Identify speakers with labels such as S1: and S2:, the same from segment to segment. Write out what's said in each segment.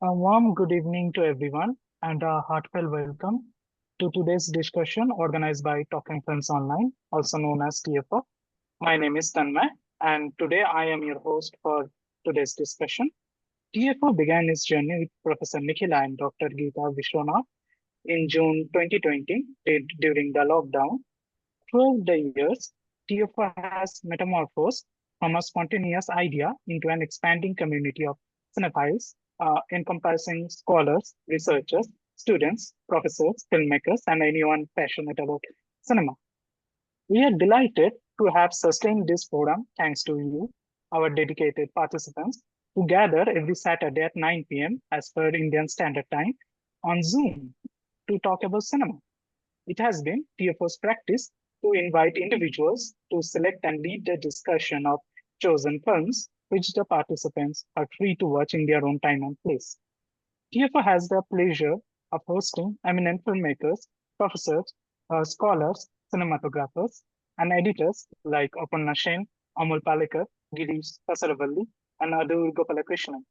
S1: A warm good evening to everyone and a heartfelt welcome to today's discussion organized by Talking Films Online, also known as TFO. My name is Tanmay, and today I am your host for today's discussion. TFO began its journey with Professor Nikhila and Dr. Geeta Vishwanath in June 2020 during the lockdown. Throughout the years, TFO has metamorphosed from a spontaneous idea into an expanding community of cinephiles, encompassing scholars, researchers, students, professors, filmmakers, and anyone passionate about cinema. We are delighted to have sustained this forum thanks to you, our dedicated participants, who gather every Saturday at 9 p.m. as per Indian Standard Time on Zoom to talk about cinema. It has been TFO's practice to invite individuals to select and lead the discussion of chosen films, which the participants are free to watch in their own time and place. TFO has the pleasure of hosting eminent filmmakers, professors, scholars, cinematographers, and editors like Aparna Sen, Amol Palekar, Girish Kasaravalli, and Adur Gopalakrishnan.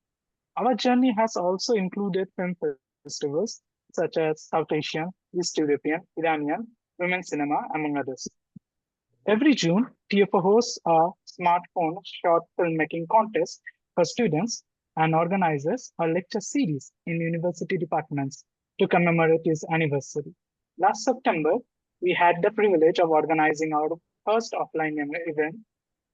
S1: Our journey has also included film festivals such as South Asian, East European, Iranian, women cinema, among others. Every June, TFO hosts a smartphone short filmmaking contest for students and organizes a lecture series in university departments to commemorate its anniversary. Last September, we had the privilege of organizing our first offline event,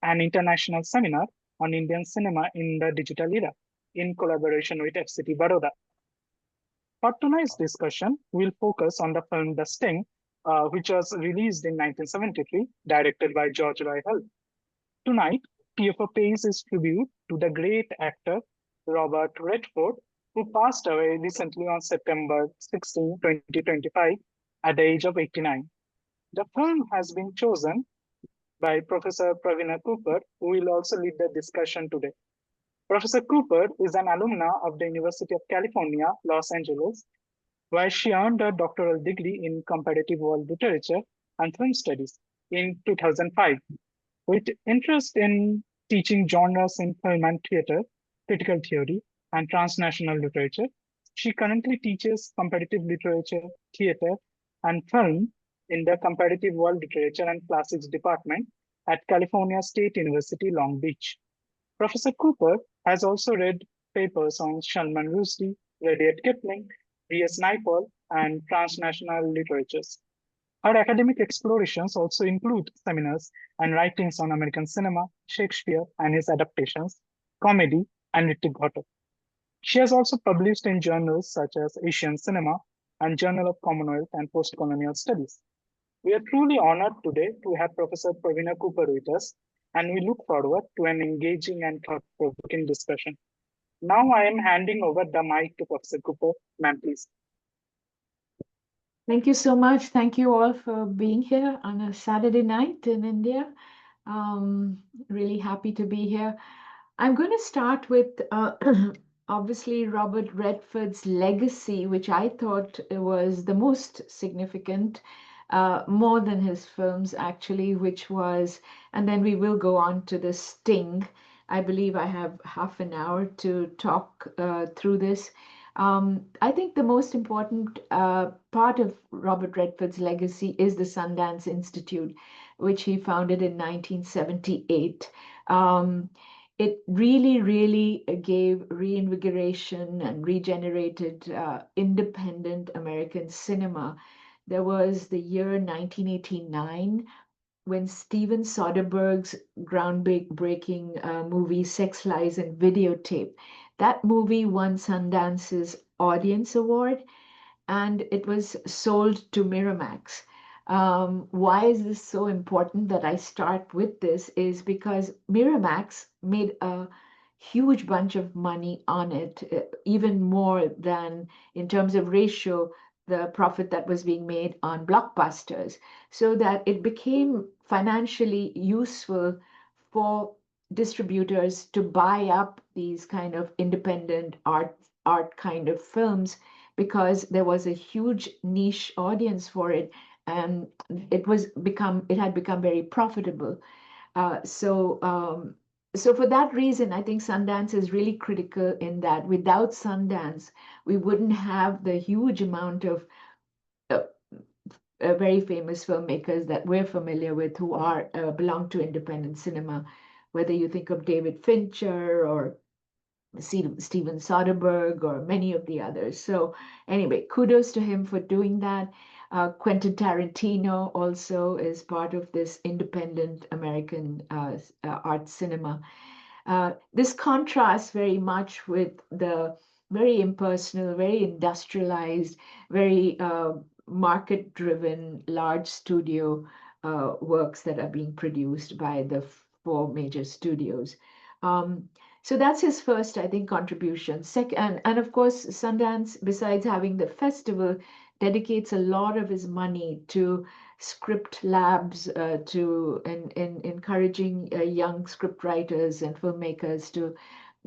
S1: an international seminar on Indian cinema in the digital era, in collaboration with FCT Baroda. For tonight's discussion, we'll focus on the film The Sting, which was released in 1973, directed by George Roy Hill. Tonight, TFO pays his tribute to the great actor Robert Redford, who passed away recently on September 16, 2025, at the age of 89. The film has been chosen by Professor Pravina Cooper, who will also lead the discussion today. Professor Cooper is an alumna of the University of California, Los Angeles, where she earned a doctoral degree in comparative world literature and film studies in 2005. With interest in teaching genres in film and theater, critical theory, and transnational literature, she currently teaches comparative literature, theater, and film in the Comparative World Literature and Classics Department at California State University, Long Beach. Professor Cooper has also read papers on Salman Rushdie, Rudyard Kipling, V.S. Naipaul, and transnational literatures. Her academic explorations also include seminars and writings on American cinema, Shakespeare and his adaptations, comedy, and Ritwik Ghatak. She has also published in journals such as Asian Cinema and Journal of Commonwealth and Postcolonial Studies. We are truly honored today to have Professor Pravina Cooper with us, and we look forward to an engaging and thought-provoking discussion. Now I am handing over the mic to Professor Cooper. Ma'am, please.
S2: Thank you so much. Thank you all for being here on a Saturday night in India. Really happy to be here. I'm going to start with obviously Robert Redford's legacy, which I thought was the most significant, more than his films actually, which was, and then we will go on to The Sting. I believe I have half an hour to talk through this. I think the most important part of Robert Redford's legacy is the Sundance Institute, which he founded in 1978. It really, really gave reinvigoration and regenerated independent American cinema. There was the year 1989 when Steven Soderbergh's groundbreaking movie Sex, Lies, and Videotape. That movie won Sundance's Audience Award, and it was sold to Miramax. Why is this so important that I start with this is because Miramax made a huge bunch of money on it, even more than in terms of ratio, the profit that was being made on blockbusters, so that it became financially useful for distributors to buy up these kind of independent art kind of films because there was a huge niche audience for it, and it had become very profitable. So So for that reason, I think Sundance is really critical in that without Sundance, we wouldn't have the huge amount of uh, very famous filmmakers that we're familiar with who are belong to independent cinema, whether you think of David Fincher or Steven Soderbergh or many of the others. So anyway, kudos to him for doing that. Quentin Tarantino also is part of this independent American art cinema. This contrasts very much with the very impersonal, very industrialized, very market-driven, large studio works that are being produced by the four major studios. Um, so that's his first, I think, contribution. Second, and of course, Sundance, besides having the festival, dedicates a lot of his money to script labs, to in encouraging young script writers and filmmakers to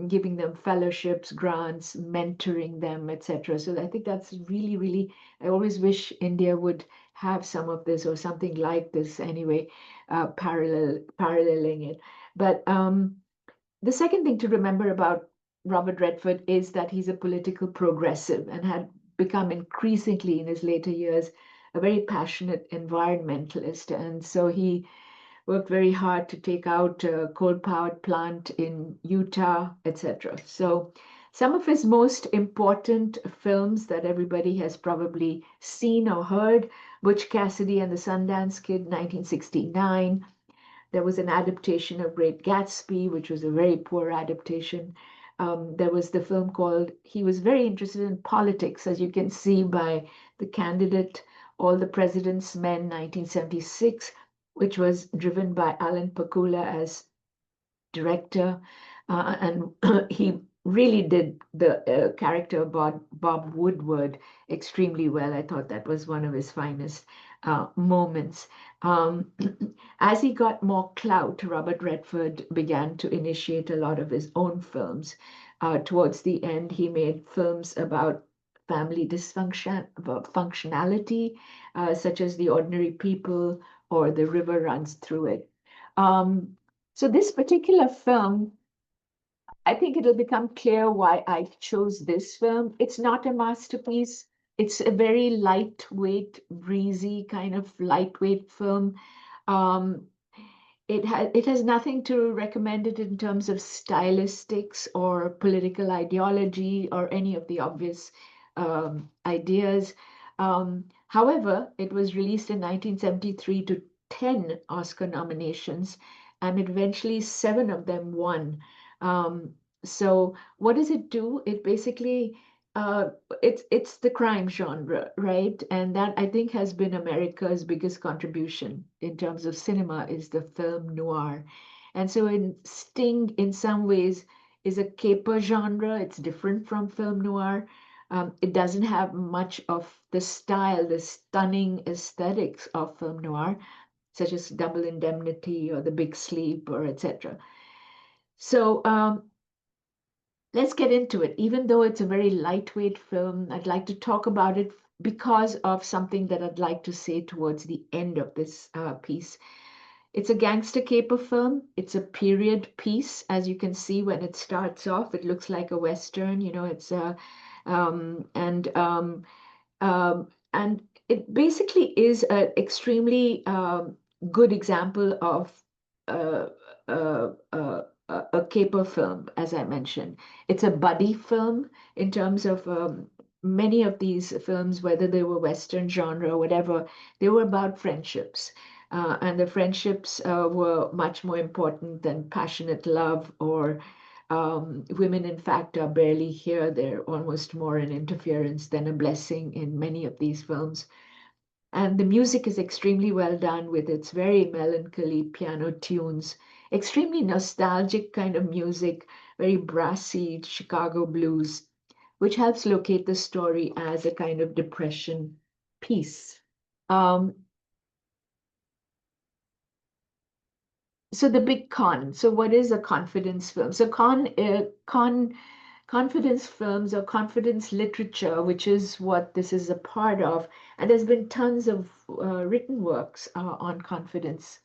S2: giving them fellowships, grants, mentoring them, etc. So I think that's really, really, I always wish India would have some of this or something like this anyway, paralleling it. But the second thing to remember about Robert Redford is that he's a political progressive and had become increasingly in his later years a very passionate environmentalist. And so he worked very hard to take out a coal-powered plant in Utah, etc. So some of his most important films that everybody has probably seen or heard, Butch Cassidy and the Sundance Kid, 1969. There was an adaptation of Great Gatsby, which was a very poor adaptation. There was the film called, he was very interested in politics, as you can see by The Candidate, All the President's Men, 1976, which was driven by Alan Pakula as director. And he really did the character Bob Woodward extremely well. I thought that was one of his finest moments. Um, as he got more clout, Robert Redford began to initiate a lot of his own films. Towards the end, he made films about family dysfunction, about functionality, such as The Ordinary People or The River Runs Through It. Um, so this particular film, I think it'll become clear why I chose this film. It's not a masterpiece. It's a very lightweight, breezy kind of lightweight film. Um, it has nothing to recommend it in terms of stylistics or political ideology or any of the obvious ideas. However, it was released in 1973 to 10 Oscar nominations, and eventually 7 of them won. Um, so what does it do? It basically it's the crime genre, right? And that I think has been America's biggest contribution in terms of cinema is the film noir. And so in Sting, in some ways, is a caper genre. It's different from film noir. It doesn't have much of the style, the stunning aesthetics of film noir, such as Double Indemnity or The Big Sleep or etc. So let's get into it. Even though it's a very lightweight film, I'd like to talk about it because of something that I'd like to say towards the end of this piece. It's a gangster caper film. It's a period piece. As you can see, when it starts off, it looks like a Western. It's and it basically is an extremely good example of uh, a caper film, as I mentioned. It's a buddy film in terms of many of these films, whether they were Western genre or whatever, they were about friendships. And the friendships were much more important than passionate love or women, in fact, are barely here. They're almost more an interference than a blessing in many of these films. And the music is extremely well done with its very melancholy piano tunes, extremely nostalgic kind of music, very brassy Chicago blues, which helps locate the story as a kind of depression piece. Um, so the big con. So what is a confidence film? So confidence films or confidence literature, which is what this is a part of. And there's been tons of written works on confidence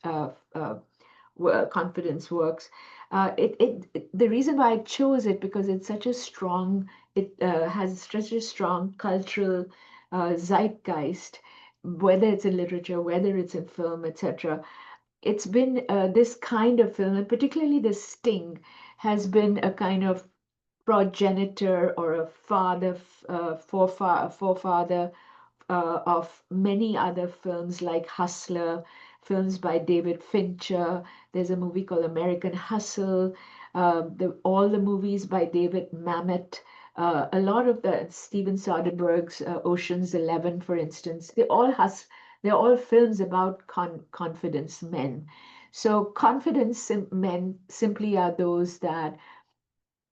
S2: works. The reason why I chose it because it's such a strong, it has such a strong cultural zeitgeist, whether it's in literature, whether it's in film, etc. It's been this kind of film, and particularly The Sting, has been a kind of progenitor or a forefather of many other films like Hustler, films by David Fincher. There's a movie called American Hustle. All the movies by David Mamet. A lot of the Steven Soderbergh's Ocean's 11, for instance, they're all films about confidence men. So confidence men simply are those that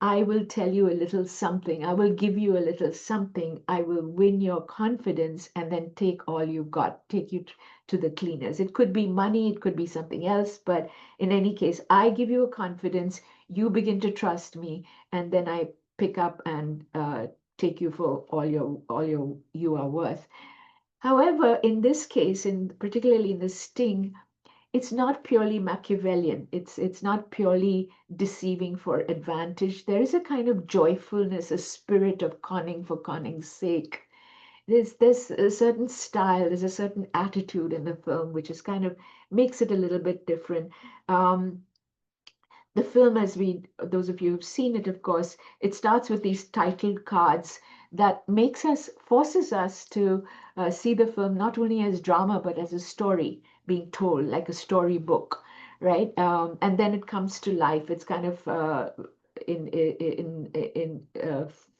S2: I will tell you a little something. I will give you a little something. I will win your confidence and then take all you got, take you to the cleaners. It could be money, it could be something else, but in any case, I give you a confidence, you begin to trust me, and then I pick up and take you for all you are worth. However, in this case, in particularly in the Sting, it's not purely Machiavellian. It's not purely deceiving for advantage. There is a kind of joyfulness, a spirit of conning for conning's sake. There's a certain style, there's a certain attitude in the film, which is kind of makes it a little bit different. Um, the film, as those of you who've seen it, of course, it starts with these title cards that forces us to see the film not only as drama, but as a story being told, like a storybook, right? And then it comes to life. It's kind of in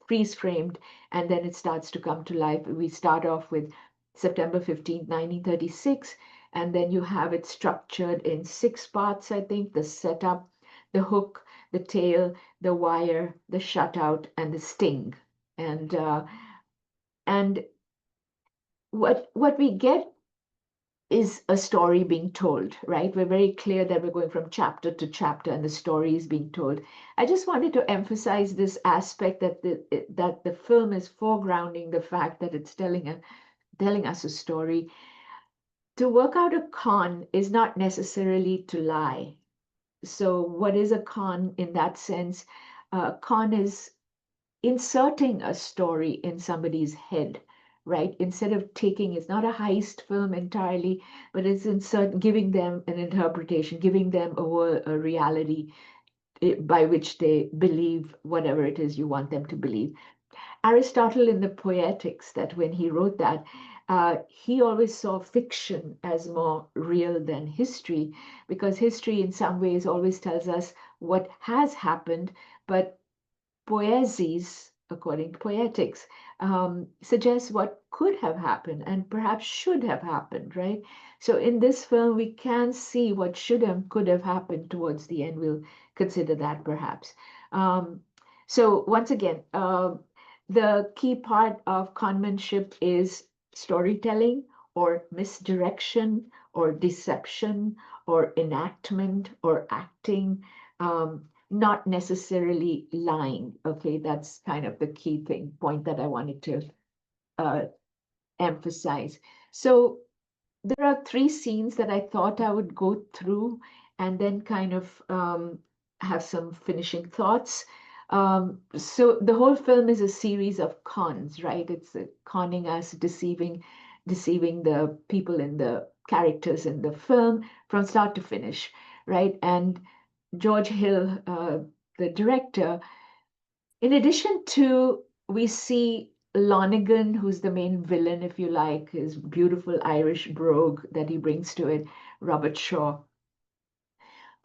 S2: freeze framed, and then it starts to come to life. We start off with September 15th, 1936, and then you have it structured in six parts, I think: the setup, the hook, the tail, the wire, the shutout, and the sting. And what we get is a story being told, right? We're very clear that we're going from chapter to chapter, and the story is being told. I just wanted to emphasize this aspect that the film is foregrounding the fact that it's telling us a story. To work out a con is not necessarily to lie. So, what is a con in that sense? Con is inserting a story in somebody's head, right? Instead of taking, it's not a heist film entirely, but it's giving them an interpretation, giving them a reality by which they believe whatever it is you want them to believe. Aristotle in the Poetics, that when he wrote that, he always saw fiction as more real than history, because history in some ways always tells us what has happened, but poiesis, according to Poetics, suggests what could have happened and perhaps should have happened, right? So in this film, we can see what should have, could have happened towards the end. We'll consider that perhaps. Um, so once again, the key part of conmanship is storytelling or misdirection or deception or enactment or acting. Not necessarily lying. Okay, that's kind of the key point that I wanted to uh, emphasize. So there are three scenes that I thought I would go through and then kind of have some finishing thoughts. So the whole film is a series of cons, right? It's conning us, deceiving the people in the characters in the film from start to finish, right? And George Hill, the director, in addition to, we see Lonergan, who's the main villain, if you like, his beautiful Irish brogue that he brings to it, Robert Shaw,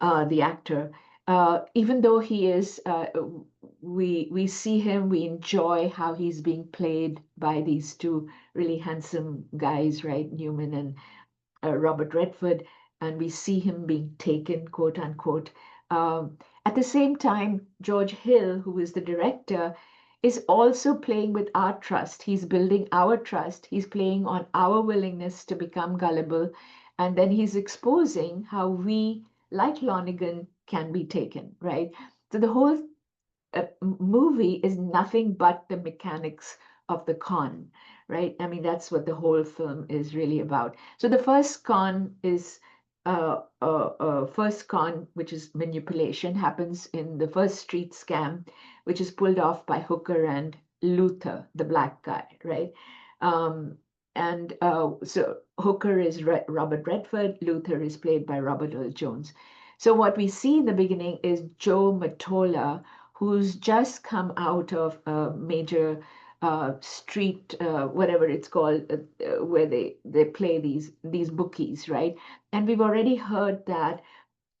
S2: the actor. Even though he is, we see him, we enjoy how he's being played by these two really handsome guys, right, Newman and Robert Redford, and we see him being taken, quote unquote. At the same time, George Hill, who is the director, is also playing with our trust. He's building our trust. He's playing on our willingness to become gullible. And then he's exposing how we, like Lonergan, can be taken, right? So the whole movie is nothing but the mechanics of the con, right? I mean, that's what the whole film is really about. So the first con is first con, which is manipulation, happens in the first street scam, which is pulled off by Hooker and Luther, the black guy, right? Um, and so Hooker is Robert Redford, Luther is played by Robert Earl Jones. So what we see in the beginning is Joe Matola, who's just come out of a major street, whatever it's called, where they play these bookies, right? And we've already heard that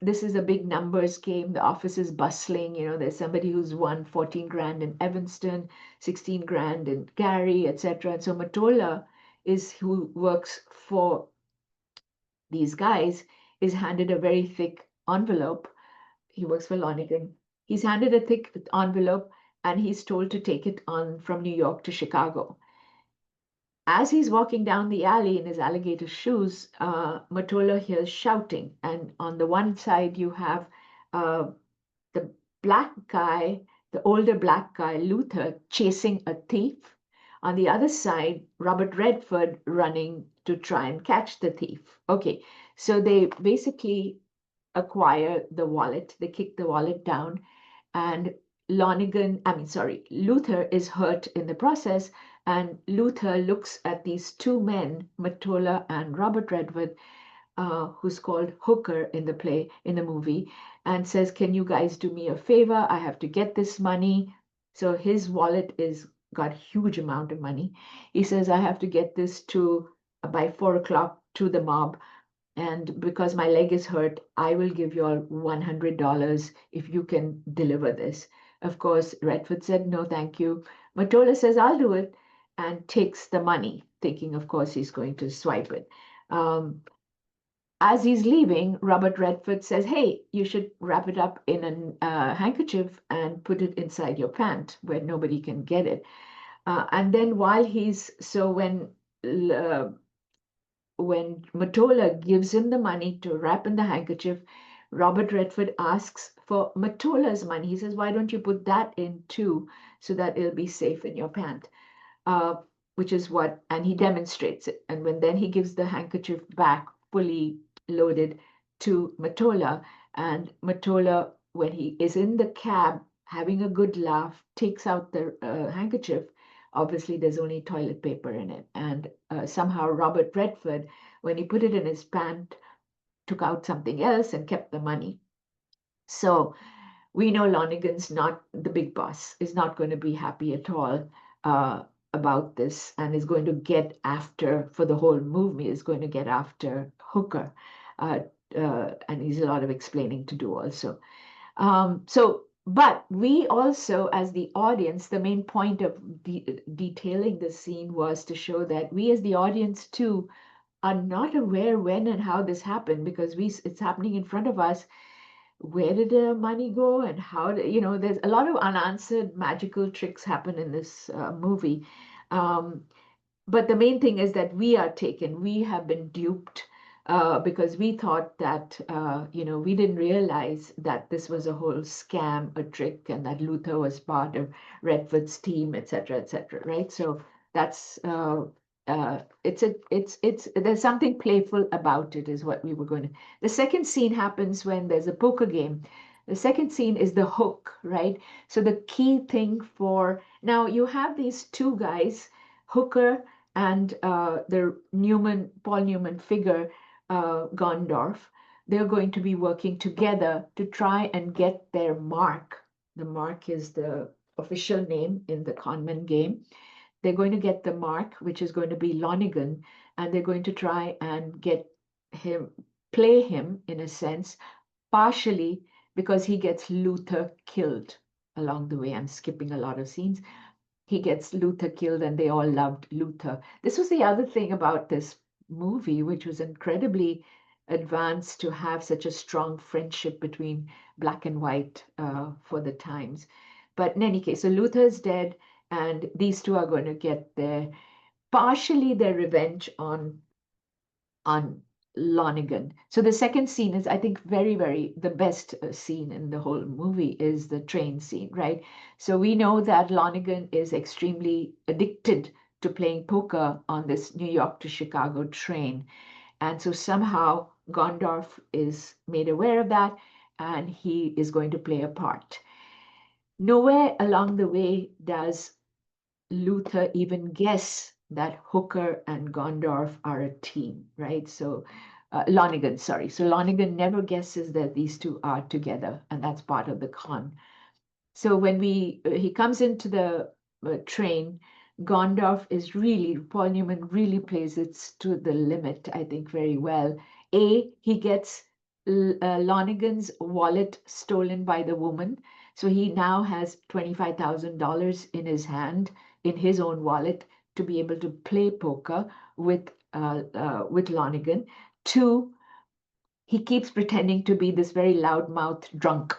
S2: this is a big numbers game. The office is bustling. There's somebody who's won 14 grand in Evanston, 16 grand in Gary, etc. And so Matola is who works for these guys is handed a very thick envelope. He works for Lonigan. He's handed a thick envelope and he's told to take it on from New York to Chicago. As he's walking down the alley in his alligator shoes, Matola hears shouting. And on the one side, you have uh, the black guy, the older black guy, Luther, chasing a thief. On the other side, Robert Redford running to try and catch the thief. Okay, so they basically acquire the wallet, they kick the wallet down, and Luther is hurt in the process. And Luther looks at these two men, Matola and Robert Redford, who's called Hooker in the play, in the movie, and says, "Can you guys do me a favor? I have to get this money." So his wallet is got huge amount of money. He says, "I have to get this to by 4 o'clock to the mob. And because my leg is hurt, I will give you all $100 if you can deliver this." Of course, Redford said, "No, thank you." Matola says, "I'll do it," and takes the money, thinking, of course, he's going to swipe it. Um, as he's leaving, Robert Redford says, "Hey, you should wrap it up in a handkerchief and put it inside your pant where nobody can get it." And then while he's, so uh, when Matola gives him the money to wrap in the handkerchief, Robert Redford asks for Matola's money. He says, "Why don't you put that in too, so that it'll be safe in your pant?" uh, which is what, and he demonstrates it. And when then he gives the handkerchief back fully loaded to Matola, and Matola, when he is in the cab having a good laugh, takes out the handkerchief. Obviously, there's only toilet paper in it. And somehow Robert Redford, when he put it in his pant, took out something else and kept the money. So we know Lonigan's not the big boss, is not going to be happy at all uh, about this, and is going to get after, for the whole movie, is going to get after Hooker. Uh, and he's a lot of explaining to do also. But we also, as the audience, the main point of detailing the scene was to show that we, as the audience, too, are not aware when and how this happened, because it's happening in front of us. Where did the money go, and how there's a lot of unanswered magical tricks happen in this movie. um, but the main thing is that we are taken, we have been duped, because we thought that we didn't realize that this was a whole scam, a trick, and that Luther was part of Redford's team, etc., etc., right? So that's it's there's something playful about it, is what we were going to. The second scene happens when there's a poker game. The second scene is the hook, right? So the key thing for now, you have these two guys, Hooker and the Paul Newman figure, Gondorf. They're going to be working together to try and get their mark. The mark is the official name in the conman game. They're going to get the mark, which is going to be Lonigan, and they're going to try and get him, play him in a sense, partially because he gets Luther killed along the way. I'm skipping a lot of scenes. He gets Luther killed, and they all loved Luther. This was the other thing about this movie, which was incredibly advanced to have such a strong friendship between black and white for the times. But in any case, so Luther's dead, and these two are going to get partially their revenge on Lonigan. So the second scene is, I think, very, very the best scene in the whole movie is the train scene, right? So we know that Lonigan is extremely addicted to playing poker on this New York to Chicago train. And so somehow Gondorf is made aware of that, and he is going to play a part. Nowhere along the way does Luther even guess that Hooker and Gondorf are a team, right? So, Lonigan, sorry. So Lonigan never guesses that these two are together, and that's part of the con. So when he comes into the train, Gondorf is really, Paul Newman really plays it to the limit, I think, very well. He gets Lonigan's wallet stolen by the woman, so he now has $25,000 in his hand, in his own wallet, to be able to play poker with Lonigan. Two, he keeps pretending to be this very loudmouth drunk,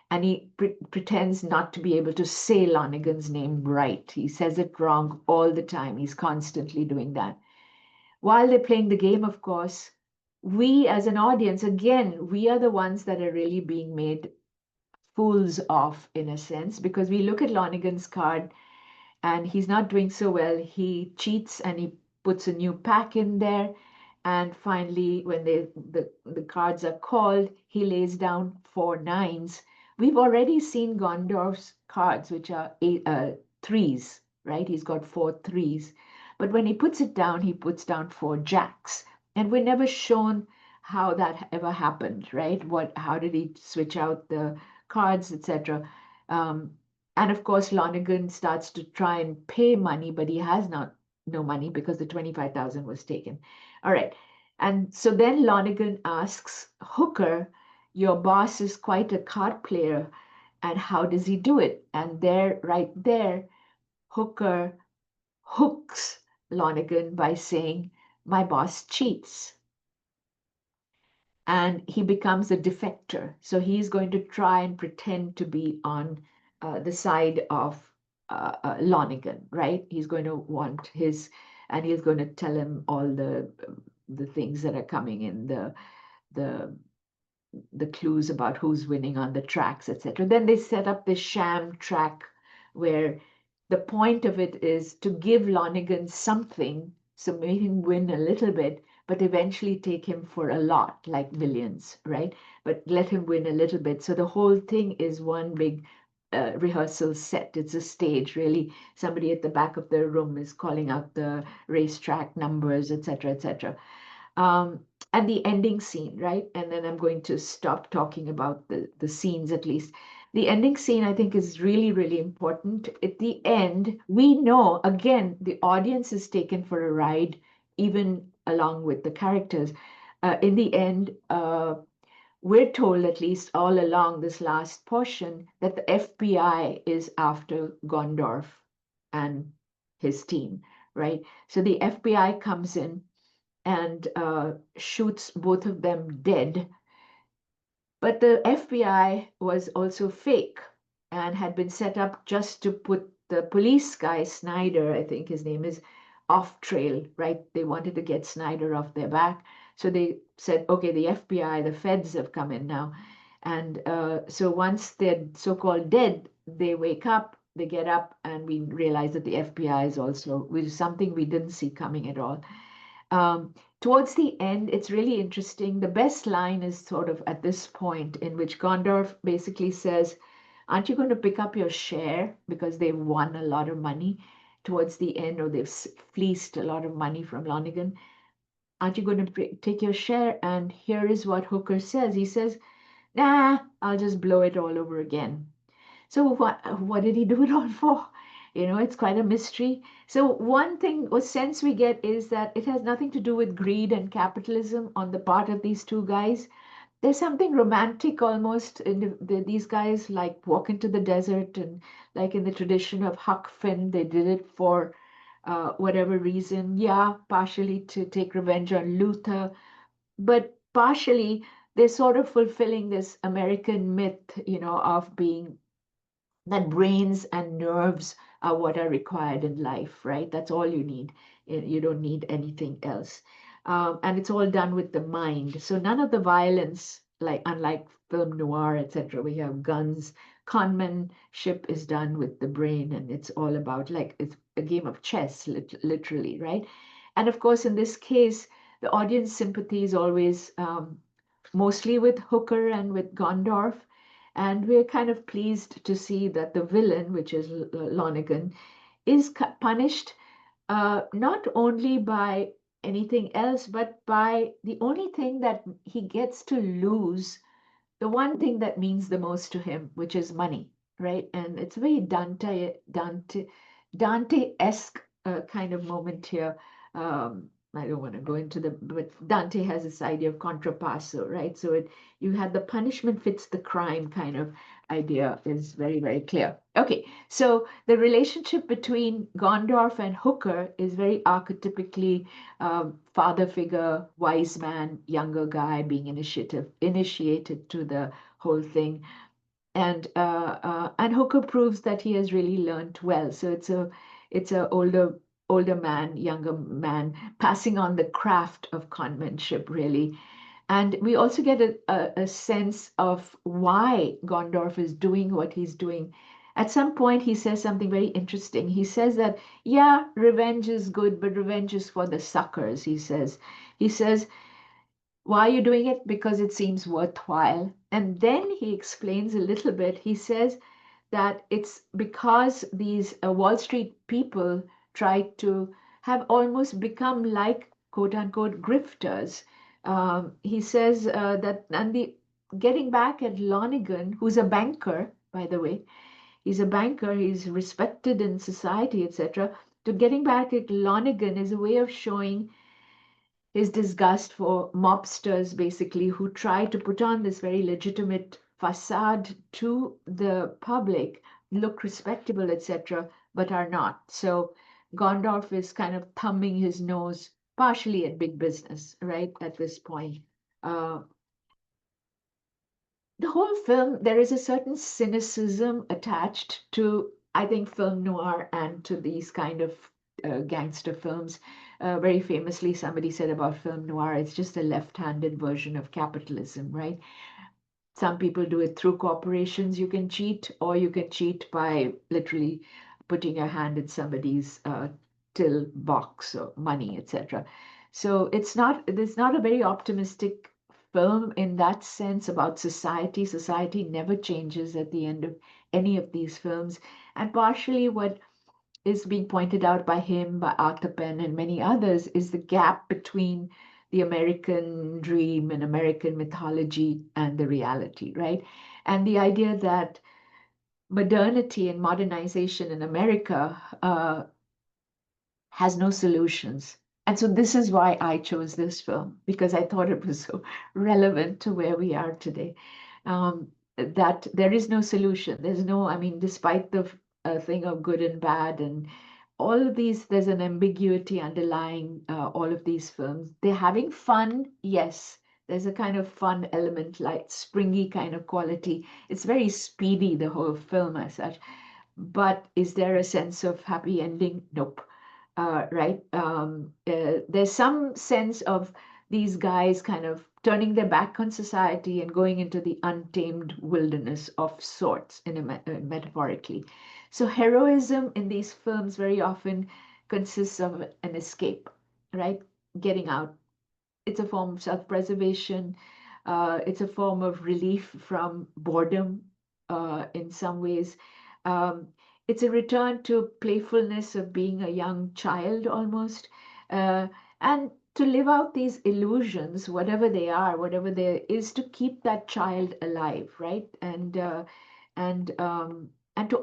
S2: and he pretends not to be able to say Lonigan's name right. He says it wrong all the time. He's constantly doing that. While they're playing the game, of course, we as an audience, again, we are the ones that are really being made fools of, in a sense, because we look at Lonigan's card and he's not doing so well. He cheats and he puts a new pack in there. And finally, when the cards are called, he lays down 4 9s. We've already seen Gondorf's cards, which are threes, right? He's got 4 3s. But when he puts it down, he puts down 4 jacks. And we're never shown how that ever happened, right? How did he switch out the cards, etc. Um, and of course, Lonergan starts to try and pay money, but he has not no money because the 25,000 was taken. All right. And so then Lonergan asks Hooker, your boss is quite a card player, and how does he do it? And there, right there, Hooker hooks Lonergan by saying, my boss cheats. And he becomes a defector. So he's going to try and pretend to be on the side of Lonigan, right? He's going to want his, and he's going to tell him all the things that are coming in the the clues about who's winning on the tracks, etc. Then they set up this sham track where the point of it is to give Lonigan something, so make him win a little bit, but eventually take him for a lot, like millions, right? But let him win a little bit. So the whole thing is one big rehearsal set. It's a stage, really. Somebody at the back of the room is calling out the racetrack numbers, etc., etc. um, and the ending scene, right? And then I'm going to stop talking about the scenes at least. The ending scene, I think, is really, really important. At the end, we know, again, the audience is taken for a ride, even along with the characters. In the end, we're told, at least all along this last portion, that the FBI is after Gondorf and his team, right? So the FBI comes in and shoots both of them dead. But the FBI was also fake and had been set up just to put the police guy, Snyder, I think his name is, off trail, right? They wanted to get Snyder off their back. So they said, okay, the FBI, the feds have come in now. And so once they're so called dead, they wake up, they get up, and we realize that the FBI is also, which is something we didn't see coming at all. Towards the end, it's really interesting. The best line is sort of at this point, in which Gondorf basically says, aren't you going to pick up your share because they've won a lot of money towards the end, or they've fleeced a lot of money from Lonigan? Aren't you going to take your share? And here is what Hooker says. He says, nah, I'll just blow it all over again. So what did he do it all for? It's quite a mystery. So one thing or sense we get is that it has nothing to do with greed and capitalism on the part of these two guys. There's something romantic almost in these guys like walk into the desert, and like in the tradition of Huck Finn, they did it for whatever reason. Yeah, partially to take revenge on Luther, but partially they're sort of fulfilling this American myth, of being that brains and nerves are what are required in life, right? That's all you need. You don't need anything else. And it's all done with the mind. So none of the violence, like unlike film noir, etc., we have guns. Conmanship is done with the brain, and it's all about like it's a game of chess, literally, right? And of course, in this case, the audience sympathy is always mostly with Hooker and with Gondorf. And we're kind of pleased to see that the villain, which is Lonergan, is punished not only by anything else, but by the only thing that he gets to lose, the one thing that means the most to him, which is money, right? And it's a very Dante-esque kind of moment here. I don't want to go into but Dante has this idea of contrapasso, right? So you had the punishment fits the crime kind of idea is very, very clear. Okay, so the relationship between Gondorf and Hooker is very archetypically father figure, wise man, younger guy being initiated to the whole thing, and Hooker proves that he has really learned well. So it's a older man, younger man passing on the craft of conmanship really. And we also get a sense of why Gondorf is doing what he's doing. At some point, he says something very interesting. He says that, yeah, revenge is good, but revenge is for the suckers, he says, why are you doing it? Because it seems worthwhile. And then he explains a little bit. He says that it's because these Wall Street people try to have almost become like quote unquote grifters. He says that, and the getting back at Lonergan, who's a banker, by the way, he's a banker, he's respected in society, etc. To getting back at Lonergan is a way of showing his disgust for mobsters, basically, who try to put on this very legitimate facade to the public, look respectable, etc., but are not. So Gondorf is kind of thumbing his nose partially at big business, right, at this point. Uh, the whole film, there is a certain cynicism attached to, I think, film noir and to these kind of gangster films. Very famously, somebody said about film noir, it's just a left-handed version of capitalism, right? Some people do it through corporations. You can cheat, or you can cheat by literally putting your hand in somebody's till box or money, etc. So it's not a very optimistic film in that sense about society. Society never changes at the end of any of these films. And partially what is being pointed out by him, by Arthur Penn, and many others, is the gap between the American dream and American mythology and the reality, right? And the idea that modernity and modernization in America has no solutions. And so this is why I chose this film, because I thought it was so relevant to where we are today. That there is no solution. There's no, I mean, despite the thing of good and bad and all of these, there's an ambiguity underlying all of these films. They're having fun, yes. There's a kind of fun element, like springy kind of quality. It's very speedy, the whole film as such. But is there a sense of happy ending? Nope. Right? There's some sense of these guys kind of turning their back on society and going into the untamed wilderness of sorts, metaphorically. So heroism in these films very often consists of an escape, right? Getting out. It's a form of self-preservation. It's a form of relief from boredom in some ways. Um, it's a return to playfulness of being a young child almost. Uh, and to live out these illusions, whatever they are, whatever there is, to keep that child alive, right? And to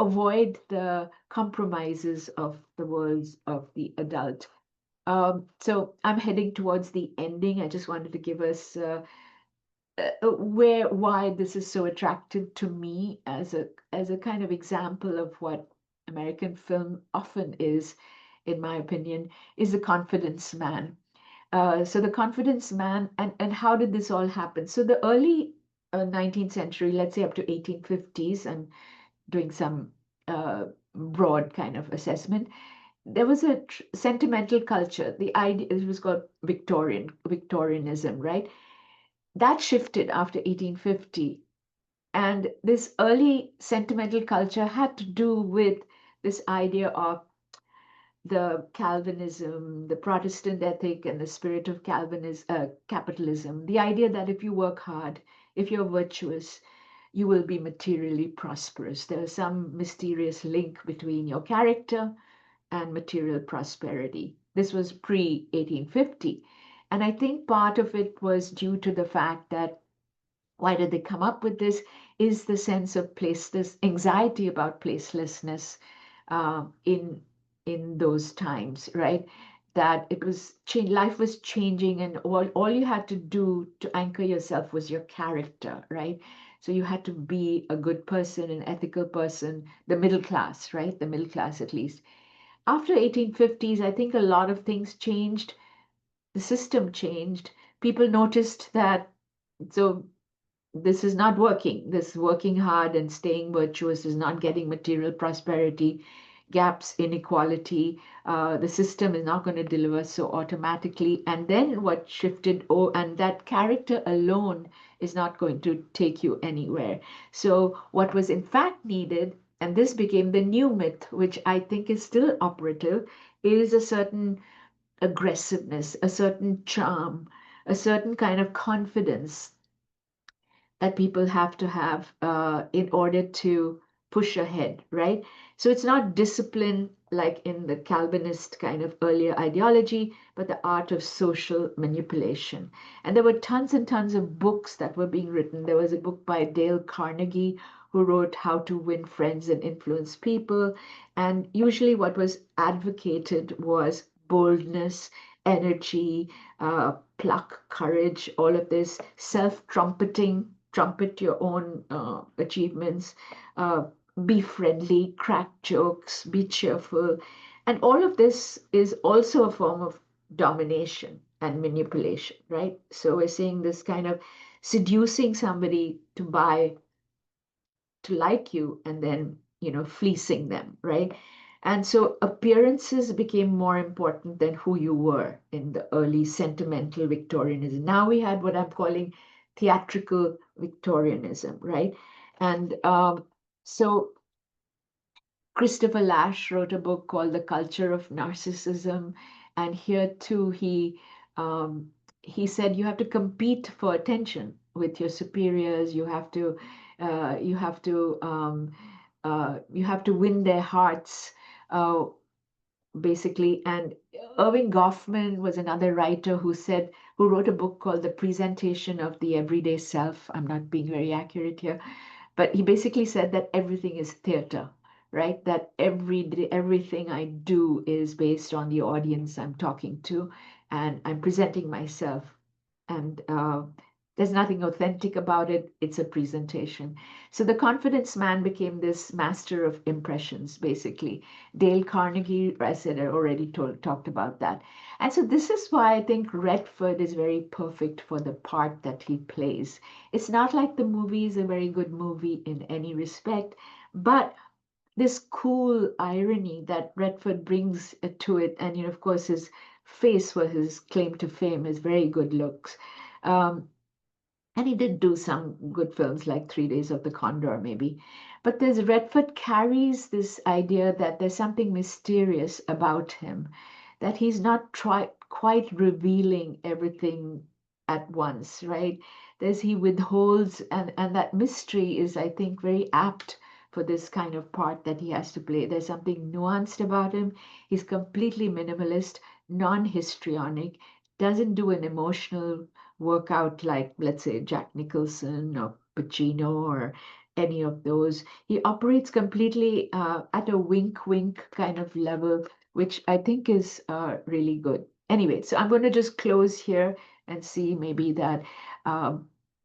S2: avoid the compromises of the worlds of the adult. So I'm heading towards the ending. I just wanted to give us why this is so attractive to me as a kind of example of what American film often is, in my opinion, is the confidence man. So the confidence man, and how did this all happen? So the early 19th century, let's say up to 1850s, and doing some broad kind of assessment, there was a sentimental culture. The idea, it was called Victorianism, right? That shifted after 1850. And this early sentimental culture had to do with this idea of the Calvinism, the Protestant ethic, and the spirit of capitalism. The idea that if you work hard, if you're virtuous, you will be materially prosperous. There is some mysterious link between your character and material prosperity. This was pre 1850. And I think part of it was due to the fact that why did they come up with this is the sense of placeless anxiety about placelessness in those times, right? That it was change, life was changing, and all you had to do to anchor yourself was your character, right? So you had to be a good person, an ethical person, the middle class, right? The middle class at least. After 1850s, I think a lot of things changed. The system changed. People noticed that so this is not working. This working hard and staying virtuous is not getting material prosperity, gaps, inequality. The system is not going to deliver so automatically. And then what shifted, oh, and that character alone is not going to take you anywhere. So, what was in fact needed, and this became the new myth, which I think is still operative, is a certain aggressiveness, a certain charm, a certain kind of confidence that people have to have in order to push ahead, right? So it's not discipline like in the Calvinist kind of earlier ideology, but the art of social manipulation. And there were tons and tons of books that were being written. There was a book by Dale Carnegie who wrote How to Win Friends and Influence People. And usually what was advocated was boldness, energy, pluck, courage, all of this self trumpeting, trumpet your own achievements, uh, be friendly, crack jokes, be cheerful. And all of this is also a form of domination and manipulation, right? So we're seeing this kind of seducing somebody to buy, to like you, and then, fleecing them, right? And so appearances became more important than who you were in the early sentimental Victorianism. Now we had what I'm calling theatrical Victorianism, right? And so Christopher Lash wrote a book called The Culture of Narcissism, and here too um, he said you have to compete for attention with your superiors. You have to win their hearts, uh, basically. And Irving Goffman was another writer who wrote a book called The Presentation of the Everyday Self. I'm not being very accurate here, but he basically said that everything is theater, right? That everything I do is based on the audience I'm talking to, and I'm presenting myself. And there's nothing authentic about it. It's a presentation. So the confidence man became this master of impressions, basically. Dale Carnegie, I said, I already talked about that. And so this is why I think Redford is very perfect for the part that he plays. It's not like the movie is a very good movie in any respect, but this cool irony that Redford brings to it, and of course, his face was his claim to fame, his very good looks. Um, and he did do some good films like 3 Days of the Condor, maybe. But there's Redford carries this idea that there's something mysterious about him, that he's not quite revealing everything at once, right? There's he withholds, and that mystery is, I think, very apt for this kind of part that he has to play. There's something nuanced about him. He's completely minimalist, non-histrionic, doesn't do an emotional workout like, let's say, Jack Nicholson or Pacino or any of those. He operates completely at a wink wink kind of level, which I think is really good. Anyway, so I'm going to just close here and see maybe that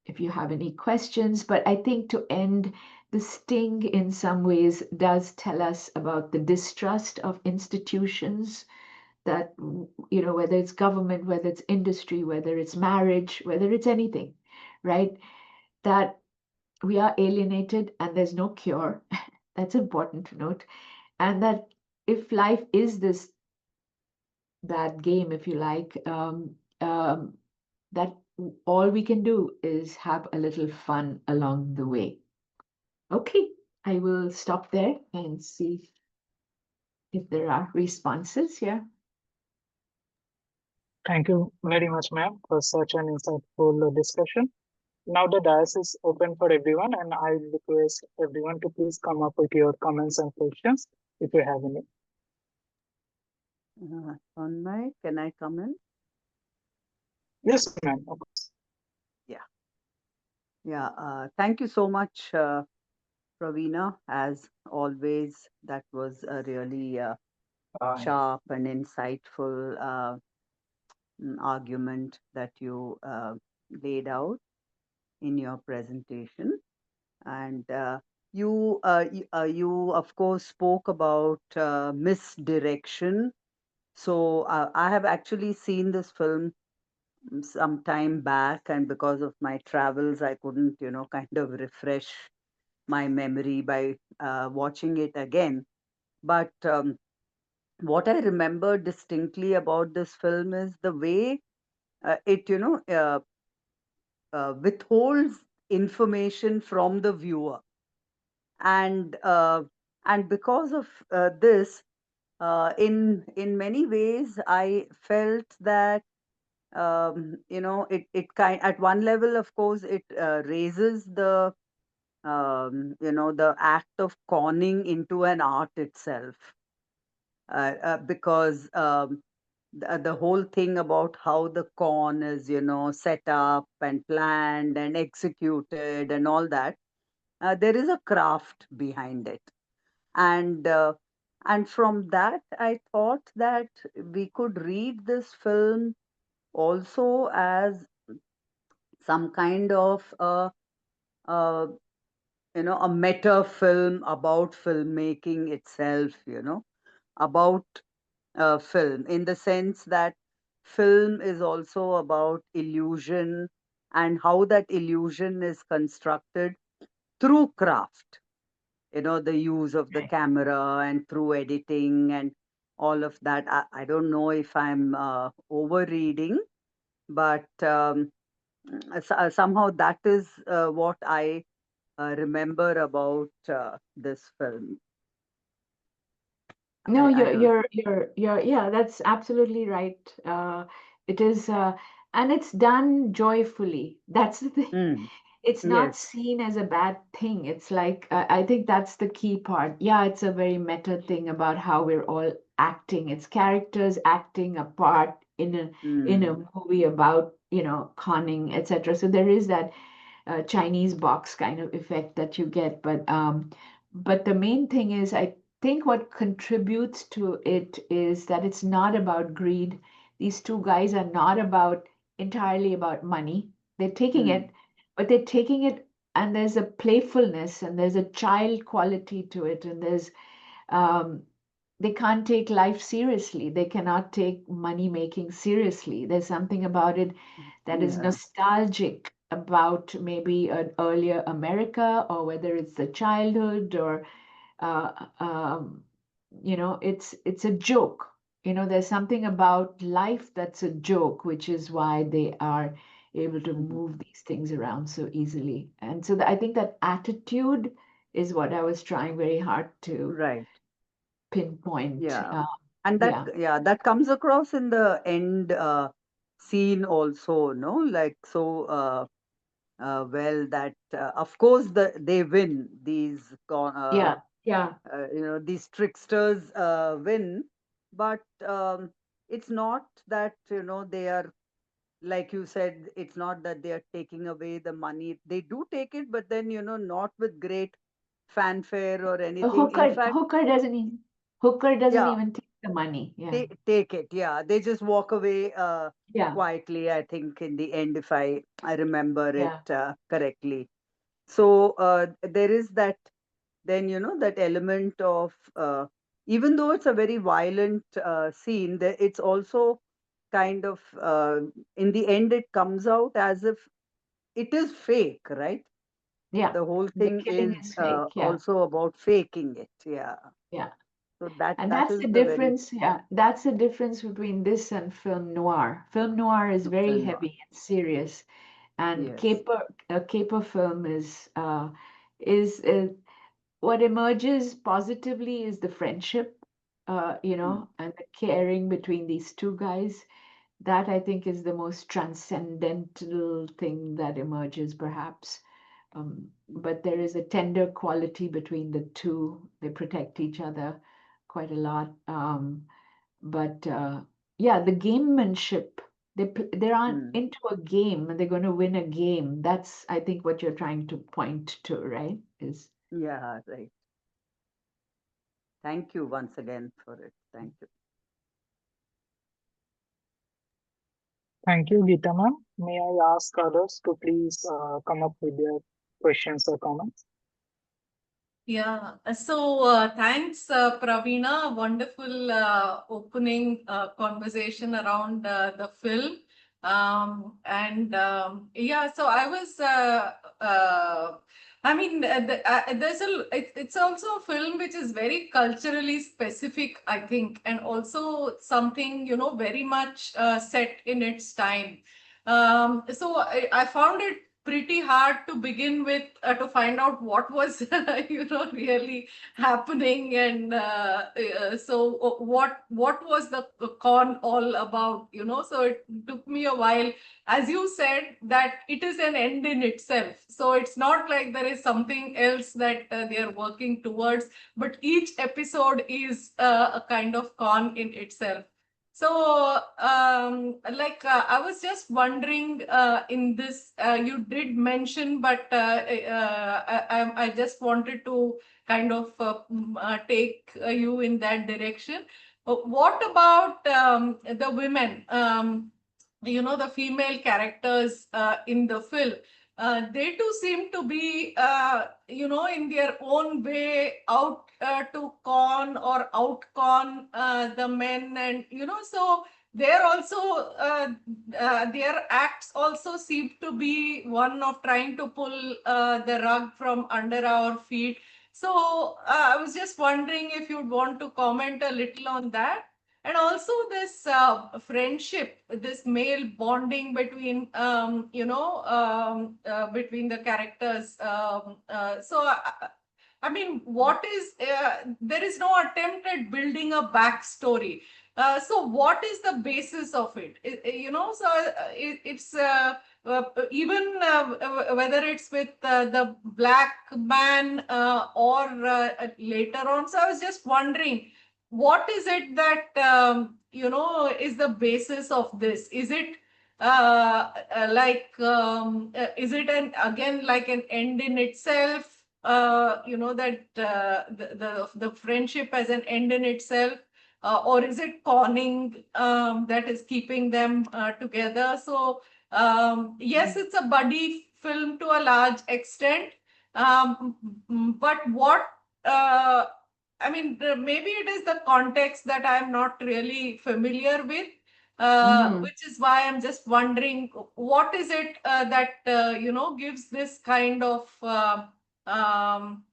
S2: if you have any questions. But I think to end, the sting in some ways does tell us about the distrust of institutions that, whether it's government, whether it's industry, whether it's marriage, whether it's anything, right? That we are alienated and there's no cure. That's important to note. And that if life is this bad game, if you like, that all we can do is have a little fun along the way. Okay, I will stop there and see. if there are responses. Yeah.
S1: Thank you very much, ma'am, for such an insightful discussion. Now the dais is open for everyone, and I request everyone to please come up with your comments and questions if you have any.
S3: Tanmay, can I come in?
S1: Yes, ma'am. Of course.
S3: Yeah. Yeah. Thank you so much, Pravina. As always, that was a really sharp and insightful argument that you laid out in your presentation. And you, of course, spoke about misdirection. So I have actually seen this film some time back, and because of my travels, I couldn't, kind of refresh my memory by watching it again. But what I remember distinctly about this film is the way it, withholds information from the viewer, and because of this, in many ways, I felt that it kind at one level, of course, it raises the act of conning into an art itself, because the whole thing about how the con is, set up and planned and executed and all that, there is a craft behind it. And from that, I thought that we could read this film also as some kind of a a meta film about filmmaking itself, about film, in the sense that film is also about illusion, and how that illusion is constructed through craft, the use of the
S2: Right.
S3: camera and through editing and all of that. I don't know if I'm overreading, but somehow that is what I remember about this film.
S2: No,
S3: I don't.
S2: yeah, that's absolutely right. It is, and it's done joyfully. That's the thing.
S3: Mm,
S2: It's not
S3: yes.
S2: seen as a bad thing. It's like, I think that's the key part. Yeah, it's a very meta thing about how we're all acting. It's characters acting a part in a
S3: Mm,
S2: movie about, conning, etc. So there is that Chinese box kind of effect that you get. But the main thing is, I think what contributes to it is that it's not about greed. These two guys are not about entirely about money. They're taking
S3: mm,
S2: it, but they're taking it, and there's a playfulness and there's a child quality to it, and um, they can't take life seriously. They cannot take money making seriously. There's something about it that is
S3: yeah.
S2: nostalgic about maybe an earlier America, or whether it's the childhood, or uh, um, it's a joke. There's something about life that's a joke, which is why they are able to
S3: Mhm.
S2: move these things around so easily. And so I think that attitude is what I was trying very hard to
S3: Right.
S2: pinpoint.
S3: Yeah. And that,
S2: Yeah,
S3: yeah, that comes across in the end scene also, no? Like, so well, that of course they win, these
S2: yeah, yeah.
S3: these tricksters win, but it's not that, they are, like you said, it's not that they are taking away the money. They do take it, but then, not with great fanfare or
S2: A
S3: anything. In
S2: hooker,
S3: fact,
S2: hooker doesn't
S3: yeah,
S2: even take the money. Yeah,
S3: they take it. Yeah, they just walk away
S2: yeah,
S3: quietly, I think, in the end, if I remember it
S2: yeah.
S3: correctly. So there is that, then, that element of, even though it's a very violent scene, there it's also kind of, in the end, it comes out as if it is fake, right?
S2: Yeah,
S3: The whole
S2: the
S3: thing
S2: killing
S3: is
S2: is fake. Yeah,
S3: also about faking it. Yeah.
S2: yeah.
S3: So that
S2: And
S3: that
S2: that's
S3: is
S2: the
S3: the very
S2: difference. Yeah, that's the difference between this and film noir. Film noir is very
S3: film noir.
S2: heavy and serious, and
S3: Yes.
S2: caper film is what emerges positively is the friendship.
S3: Mm.
S2: and the caring between these two guys. That I think is the most transcendental thing that emerges, perhaps. But there is a tender quality between the two. They protect each other quite a lot. But yeah, the gamemanship. They're on
S3: Mm.
S2: into a game and they're going to win a game. That's, I think, what you're trying to point to, right? Is
S3: Yeah, right. Thank you once again for it. Thank you.
S1: Thank you, Geeta ma'am. May I ask others to please come up with their questions or comments?
S4: Yeah, so thanks, Pravina. Wonderful opening conversation around the film. Yeah, so I was, I mean, it's also a film which is very culturally specific, I think, and also something, very much set in its time. So I found it pretty hard to begin with to find out what was really happening and what was the con all about, so it took me a while, as you said, that it is an end in itself, so it's not like there is something else that they are working towards, but each episode is a kind of con in itself. So, I was just wondering, in this, you did mention, but I just wanted to kind of take you in that direction. What about the women? The female characters in the film. They too seem to be, in their own way out to con or outcon the men, and so they're also their acts also seem to be one of trying to pull the rug from under our feet. So I was just wondering if you'd want to comment a little on that. And also this friendship, this male bonding between between the characters. I mean, what is there is no attempt at building a backstory. So what is the basis of it? So it's even whether it's with the black man or later on. So I was just wondering, what is it that is the basis of this? Is it is it an again like an end in itself, that the friendship as an end in itself, or is it conning that is keeping them together? So yes, it's a buddy film to a large extent, but what uh, I mean, maybe it is the context that I'm not really familiar with,
S2: mm-hmm.
S4: which is why I'm just wondering what is it that gives this kind of um,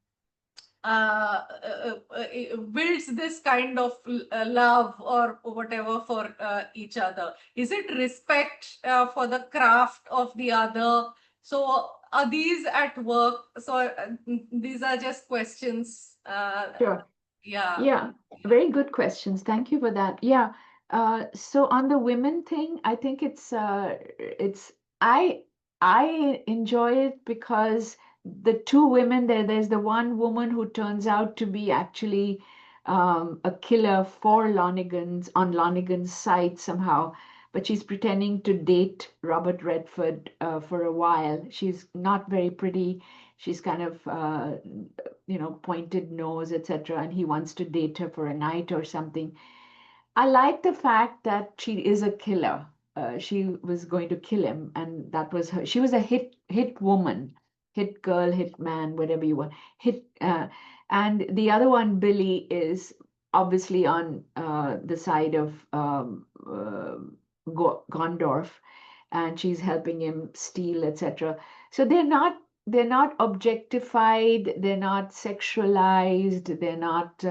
S4: builds this kind of love or whatever for each other. Is it respect for the craft of the other? So are these at work? So these are just questions.
S2: Sure.
S4: Yeah.
S2: Yeah, very good questions. Thank you for that. Yeah. So on the women thing, I think it's I I enjoy it because the two women there's the one woman who turns out to be actually a killer for Lonigan's on Lonigan's side somehow, but she's pretending to date Robert Redford for a while. She's not very pretty. She's kind of pointed nose, etc. And he wants to date her for a night or something. I like the fact that she is a killer. She was going to kill him, and that was her. She was a hit woman, hit girl, hit man, whatever you want. Hit, and the other one, Billy, is obviously on the side of Gondorf, and she's helping him steal, etc. So they're not objectified, they're not sexualized, they're not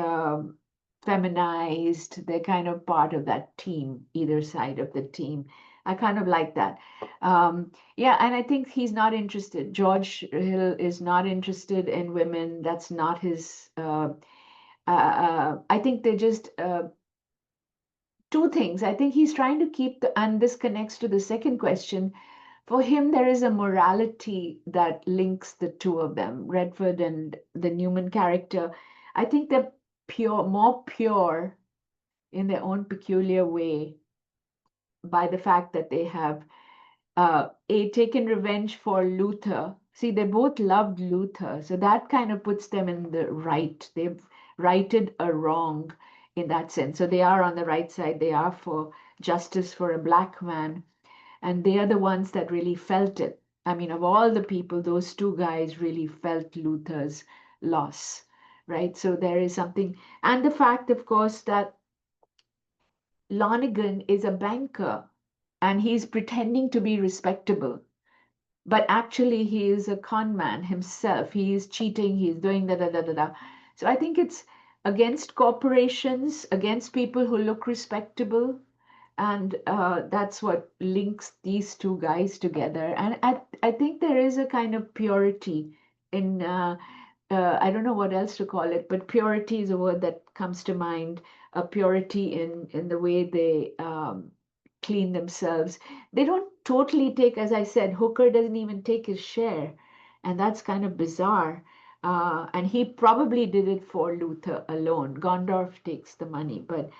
S2: feminized. They're kind of part of that team, either side of the team. I kind of like that. Yeah, and I think he's not interested. George Hill is not interested in women. That's not his I think they just two things. I think he's trying to keep the, and this connects to the second question. For him, there is a morality that links the two of them, Redford and the Newman character. I think they're pure, more pure in their own peculiar way by the fact that they have taken revenge for Luther. See, they both loved Luther, so that kind of puts them in the right. They've righted a wrong in that sense. So they are on the right side. They are for justice for a black man, and they are the ones that really felt it. I mean, of all the people, those two guys really felt Luther's loss, right? So there is something, and the fact, of course, that Lonigan is a banker and he's pretending to be respectable, but actually he is a con man himself. He is cheating, he's doing da da da da da. So I think it's against corporations, against people who look respectable, and that's what links these two guys together. And I think there is a kind of purity in I don't know what else to call it, but purity is a word that comes to mind. A purity in the way they clean themselves. They don't totally take, as I said, Hooker doesn't even take his share, and that's kind of bizarre. And he probably did it for Luther alone. Gondorf takes the money, but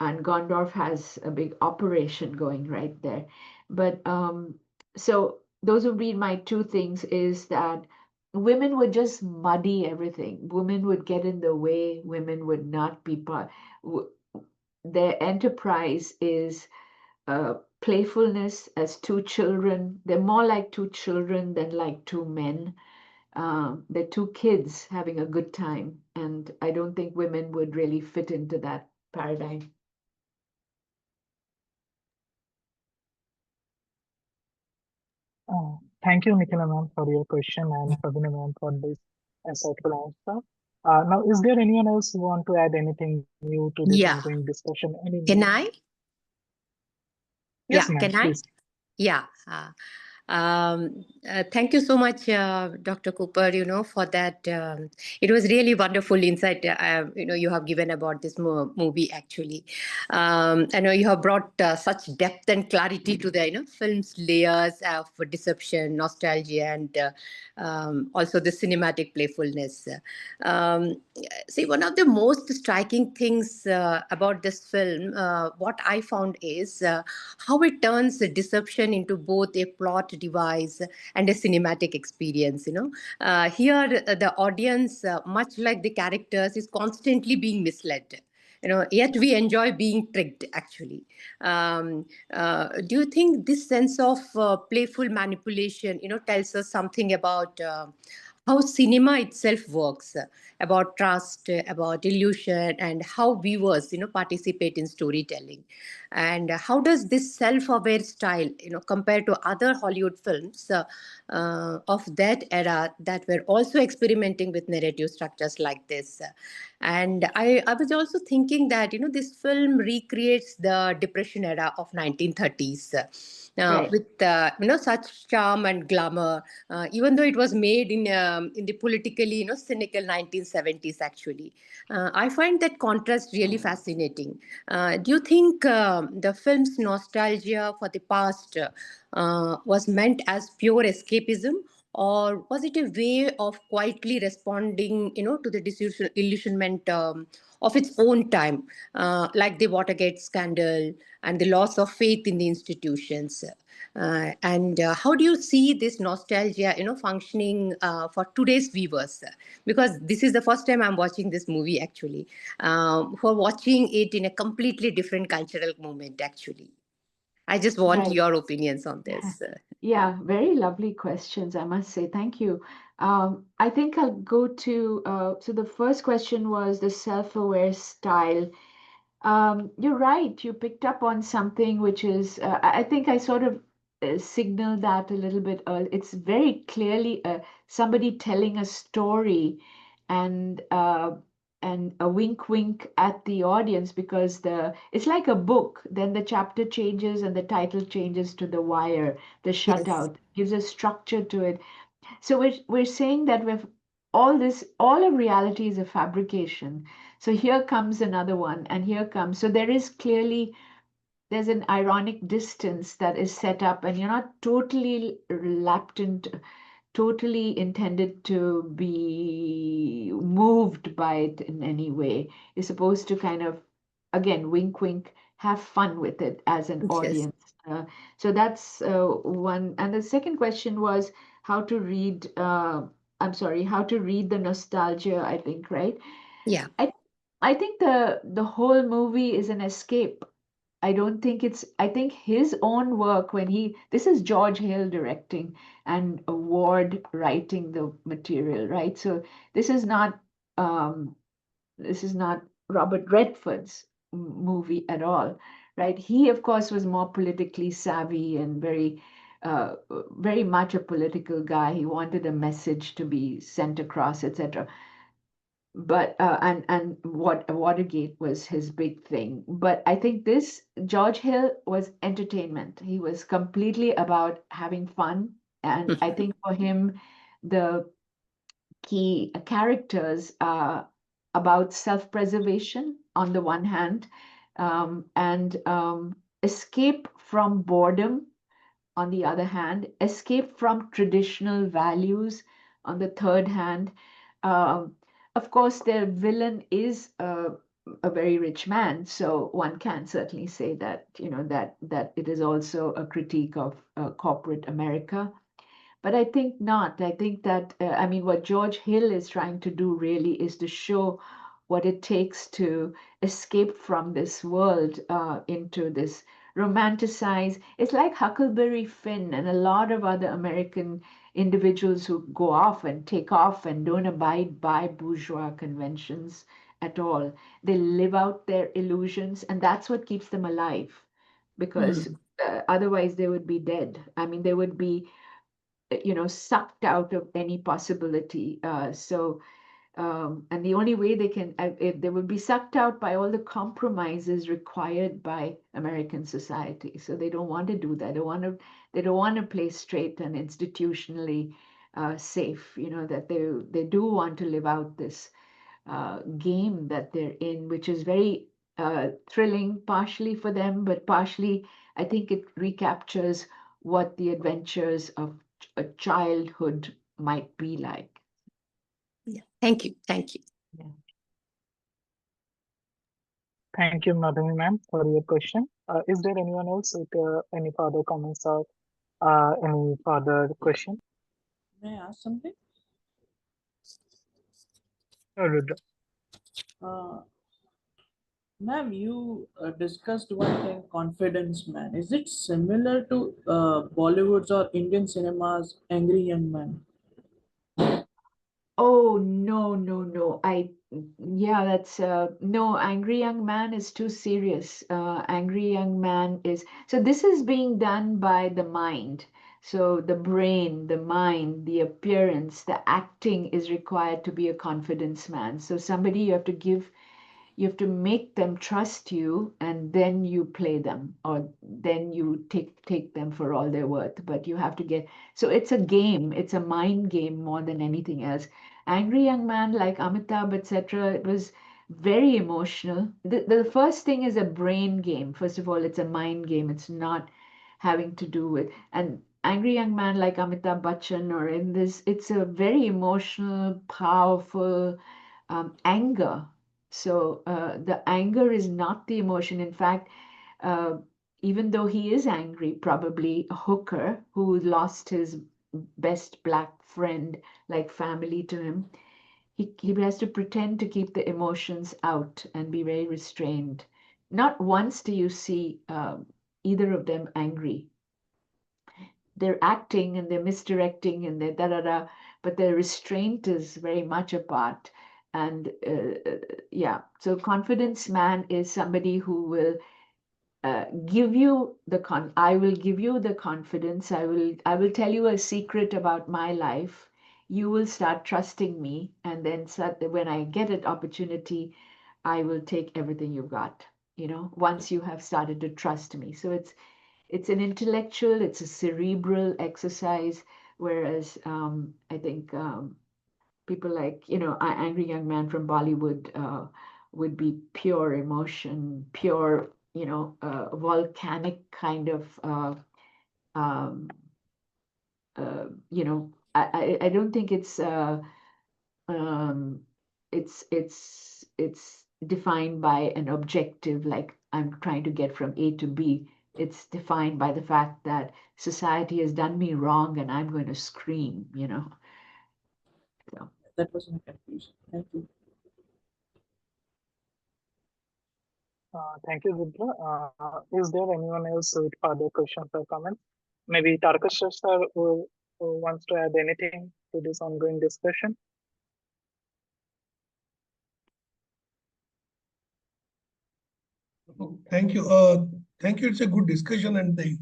S2: and Gondorf has a big operation going right there. But so those would be my two things: is that women would just muddy everything. Women would get in the way. Women would not be part. Their enterprise is playfulness as two children. They're more like two children than like two men. They're two kids having a good time, and I don't think women would really fit into that paradigm.
S1: Thank you, Nikhila ma'am, for your question and Pravina ma'am for this insightful answer. Now, is there anyone else who want to add anything new to this
S5: Yeah.
S1: ongoing discussion? Any new?
S5: Can I?
S1: Yes,
S5: Yeah,
S1: ma'am,
S5: can I?
S1: please.
S5: Yeah. Thank you so much, Dr. Cooper, for that. It was really wonderful insight, you have given about this movie, actually. I know you have brought such depth and clarity to the, film's layers of deception, nostalgia, and also the cinematic playfulness. Um, See, one of the most striking things about this film, what I found is how it turns the deception into both a plot device and a cinematic experience. Here the audience, much like the characters, is constantly being misled. Yet we enjoy being tricked. Actually, do you think this sense of playful manipulation, tells us something about how cinema itself works, about trust, about illusion, and how viewers, participate in storytelling? And how does this self-aware style, compare to other Hollywood films of that era that were also experimenting with narrative structures like this? And I was also thinking that, this film recreates the Depression era of 1930s.
S2: Right.
S5: With such charm and glamour, even though it was made in the politically cynical 1970s. Actually, I find that contrast really fascinating. Do you think the film's nostalgia for the past was meant as pure escapism, or was it a way of quietly responding, to the disillusionment of its own time, like the Watergate scandal and the loss of faith in the institutions? And how do you see this nostalgia, functioning for today's viewers? Because this is the first time I'm watching this movie, actually, who are watching it in a completely different cultural moment, actually. I just want
S2: Right.
S5: your opinions on this.
S2: Yeah, very lovely questions, I must say. Thank you. I think I'll go to, so the first question was the self-aware style. You're right. You picked up on something which is, I think I sort of signaled that a little bit. It's very clearly somebody telling a story, and and a wink, wink at the audience, because it's like a book. Then the chapter changes and the title changes to The Wire, the
S5: Yes.
S2: shutout, gives a structure to it. So we're saying that all of reality is a fabrication. So here comes another one, and here comes. So there is clearly there's an ironic distance that is set up, and you're not totally lapped into, totally intended to be moved by it in any way. You're supposed to kind of, again, wink, wink, have fun with it as an
S5: Yes.
S2: audience. So that's one. And the second question was how to read. I'm sorry, how to read the nostalgia. I think, right?
S5: Yeah.
S2: I I think the whole movie is an escape. I don't think it's, I think his own work when this is George Hill directing and Ward writing the material, right? So this is not, um, this is not Robert Redford's movie at all, right? He, of course, was more politically savvy and very much a political guy. He wanted a message to be sent across, etc. But and what Watergate was his big thing. But I think this George Hill was entertainment. He was completely about having fun, and I think for him, the key characters are about self-preservation on the one hand, and escape from boredom on the other hand, escape from traditional values on the third hand. Um, of course, their villain is a very rich man, so one can certainly say that that it is also a critique of corporate America. But I think not. I think that, I mean, what George Hill is trying to do really is to show what it takes to escape from this world into this romanticize. It's like Huckleberry Finn and a lot of other American individuals who go off and take off and don't abide by bourgeois conventions at all. They live out their illusions, and that's what keeps them alive because
S5: Mm.
S2: otherwise they would be dead. I mean, they would be sucked out of any possibility. And the only way they can, if they will be sucked out by all the compromises required by American society. So they don't want to do that. They don't want to play straight and institutionally safe. That they do want to live out this game that they're in, which is very thrilling, partially for them, but partially, I think it recaptures what the adventures of a childhood might be like.
S5: Yeah. Thank you. Thank you.
S2: Yeah.
S1: Thank you, Madhumi ma'am, for your question. Is there anyone else with any further comments or any further question?
S6: May I ask something?
S1: Rudra.
S6: Uh, Ma'am, you discussed one thing, Confidence Man. Is it similar to Bollywood's or Indian cinema's Angry Young Man?
S2: Oh, no, no, no. Yeah, that's, no, Angry Young Man is too serious. Angry Young Man is, so this is being done by the mind. So the brain, the mind, the appearance, the acting is required to be a confidence man. So somebody you have to make them trust you and then you play them or then you take them for all they're worth, but you have to get, so it's a game, it's a mind game more than anything else. Angry Young Man, like Amitabh, etc., it was very emotional. The first thing is a brain game. First of all, it's a mind game. It's not having to do with, and Angry Young Man, like Amitabh Bachchan, or in this, it's a very emotional, powerful anger. So the anger is not the emotion. In fact, uh, even though he is angry, probably a hooker who lost his best black friend, like family to him, he has to pretend to keep the emotions out and be very restrained. Not once do you see either of them angry. They're acting and they're misdirecting and they're da da da, but their restraint is very much apart. And yeah, so confidence man is somebody who will give you the I will give you the confidence. I will tell you a secret about my life. You will start trusting me, and then when I get an opportunity, I will take everything you've got. Once you have started to trust me. So it's an intellectual, it's a cerebral exercise, whereas I think people like, Angry Young Man from Bollywood would be pure emotion, pure, volcanic kind of, um, I don't think um, it's defined by an objective like I'm trying to get from A to B. It's defined by the fact that society has done me wrong and I'm going to scream. So.
S6: That was my conclusion. Thank you.
S1: Thank you, Rudra. Is there anyone else with further questions or comments? Maybe Tarkasha sir who wants to add anything to this ongoing discussion?
S7: Thank you. Thank you. It's a good discussion, and the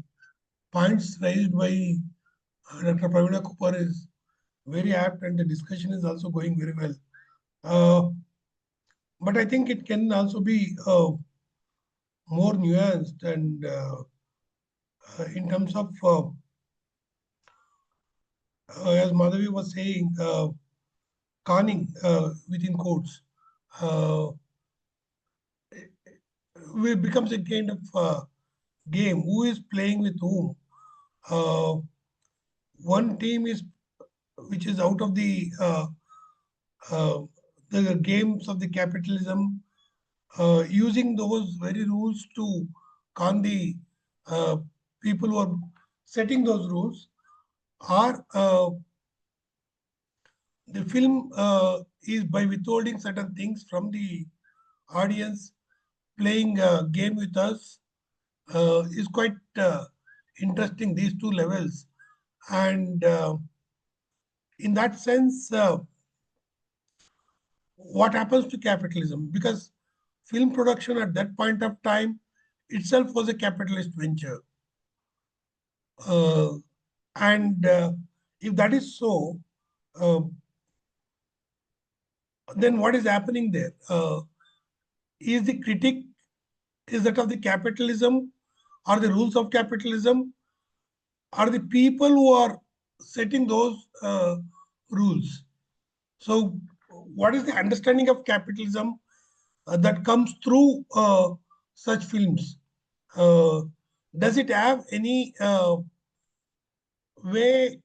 S7: points raised by Dr. Pravina Cooper is very apt, and the discussion is also going very well. But I think it can also be more nuanced and in terms of, as Madhavi was saying, conning within quotes, uh, becomes a kind of game. Who is playing with whom? Uh, one team is which is out of uh, the games of the capitalism, using those very rules to con the uh, people who are setting those rules, or the film is by withholding certain things from the audience, playing a game with us, is quite interesting, these two levels. And in that sense, what happens to capitalism? Because film production at that point of time itself was a capitalist venture. Uh, and if that is so, uh, then what is happening there? Is the critic is that of the capitalism or the rules of capitalism, or the people who are setting those rules? So, what is the understanding of capitalism that comes through such films? Uh, does it have any way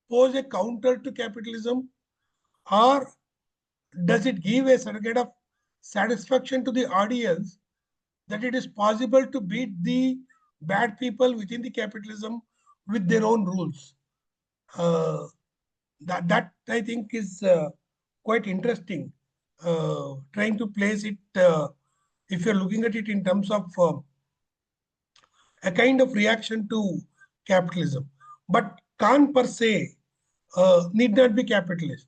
S7: pose a counter to capitalism, or does it give a certain kind of satisfaction to the audience that it is possible to beat the bad people within the capitalism with their own rules? Uh, that I think is quite interesting. Trying to place it, if you're looking at it in terms of a kind of reaction to capitalism. But Khan per se need not be capitalist.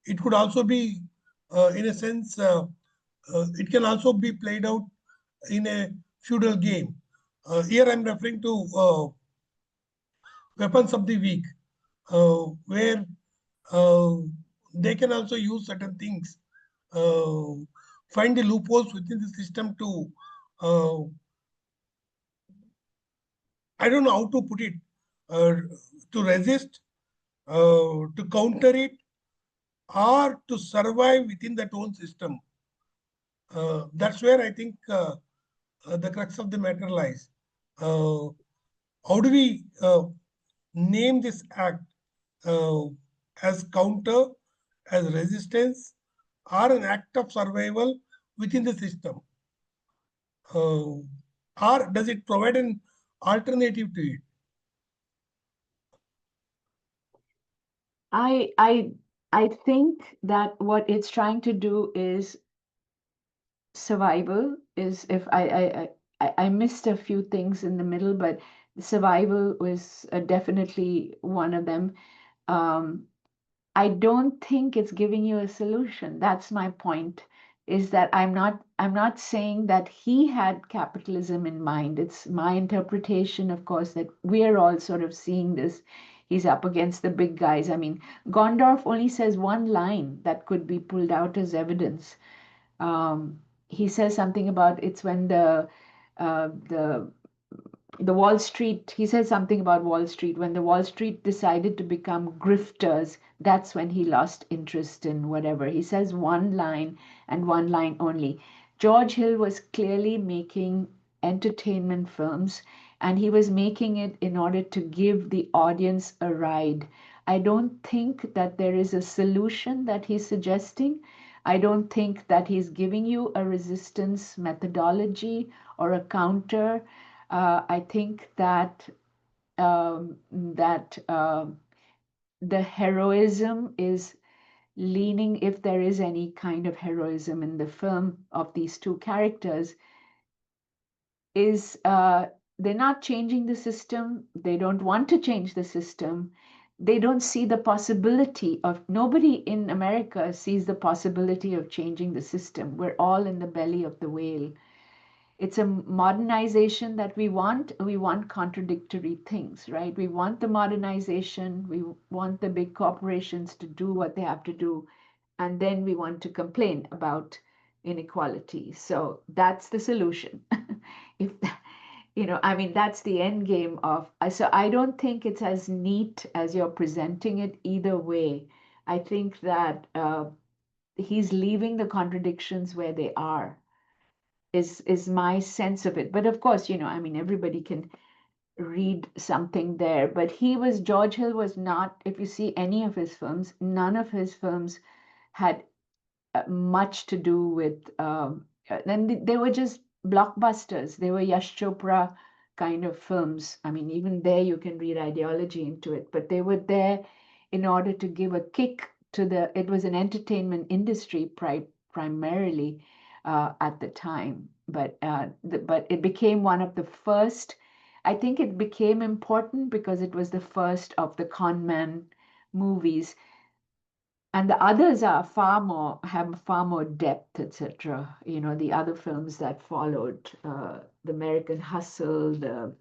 S7: It could also be, in a sense, it can also be played out in a feudal game. Here I'm referring to weapons of the weak, where uh, they can also use certain things, uh, find the loopholes within the system to, I don't know how to put it, uh, to resist, to counter it, or to survive within that own system. That's where I think the crux of the matter lies. Uh, how do we name this act uh, as counter, as resistance, or an act of survival within the system? Or does it provide an alternative to it?
S2: I I I think that what it's trying to do is survival is if I missed a few things in the middle, but survival was definitely one of them. Um, I don't think it's giving you a solution. That's my point. Is that I'm not saying that he had capitalism in mind. It's my interpretation, of course, that we're all sort of seeing this. He's up against the big guys. I mean, Gondorf only says one line that could be pulled out as evidence. He says something about it's when the the Wall Street, he says something about Wall Street. When the Wall Street decided to become grifters, that's when he lost interest in whatever. He says one line and one line only. George Hill was clearly making entertainment films, and he was making it in order to give the audience a ride. I don't think that there is a solution that he's suggesting. I don't think that he's giving you a resistance methodology or a counter. I think that the heroism is leaning, if there is any kind of heroism in the film of these two characters, is they're not changing the system. They don't want to change the system. They don't see the possibility of, nobody in America sees the possibility of changing the system. We're all in the belly of the whale. It's a modernization that we want. We want contradictory things, right? We want the modernization. We want the big corporations to do what they have to do. And then we want to complain about inequality. So that's the solution. If I mean, that's the end game of. So I don't think it's as neat as you're presenting it either way. I think that he's leaving the contradictions where they are, is my sense of it. But of course, I mean, everybody can read something there. But George Hill was not, if you see any of his films, none of his films had much to do with, then they were just blockbusters. They were Yash Chopra kind of films. I mean, even there you can read ideology into it, but they were there in order to give a kick to it was an entertainment industry primarily at the time. But it became one of the first. I think it became important because it was the first of the con man movies, and the others have far more depth, etc. The other films that followed, the American Hustle, the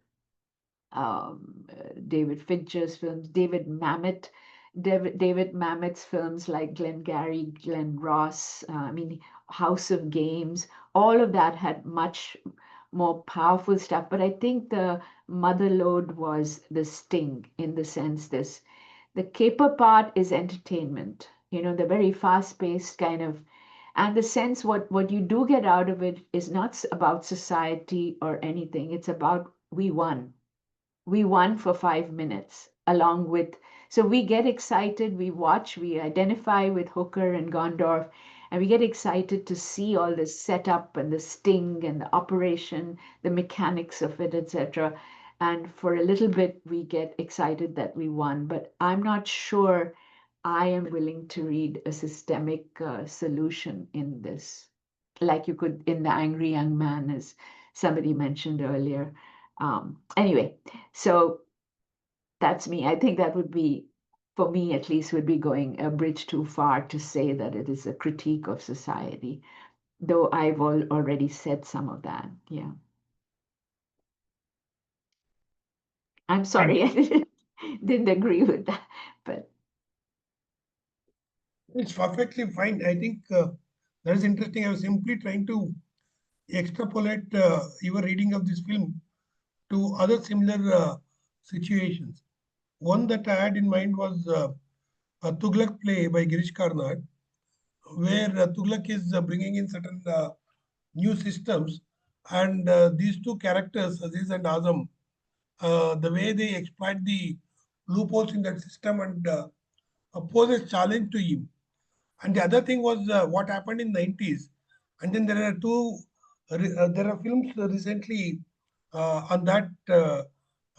S2: David Fincher's films, David Mamet's films like Glengarry Glen Ross, I mean, House of Games, all of that had much more powerful stuff. But I think the mother lode was the sting, in the sense the caper part is entertainment, the very fast-paced kind of, and the sense what you do get out of it is not about society or anything. It's about we won for 5 minutes along with, so we get excited, we watch, we identify with Hooker and Gondorf, and we get excited to see all this setup and the sting and the operation, the mechanics of it, etc. And for a little bit, we get excited that we won. But I'm not sure I am willing to read a systemic solution in this, like you could in The Angry Young Man, as somebody mentioned earlier. Anyway, so that's me. I think that would be, for me at least, would be going a bridge too far to say that it is a critique of society, though I've already said some of that. Yeah. I'm sorry, I didn't agree with that, but
S7: It's perfectly fine. I think that is interesting. I was simply trying to extrapolate your reading of this film to other similar situations. One that I had in mind was a Tughlaq play by Girish Karnad, where Tughlaq is bringing in certain new systems, and these two characters, Aziz and Azam, the way they exploit the loopholes in that system and pose a challenge to him. And the other thing was what happened in 90s. And then there are films recently on that,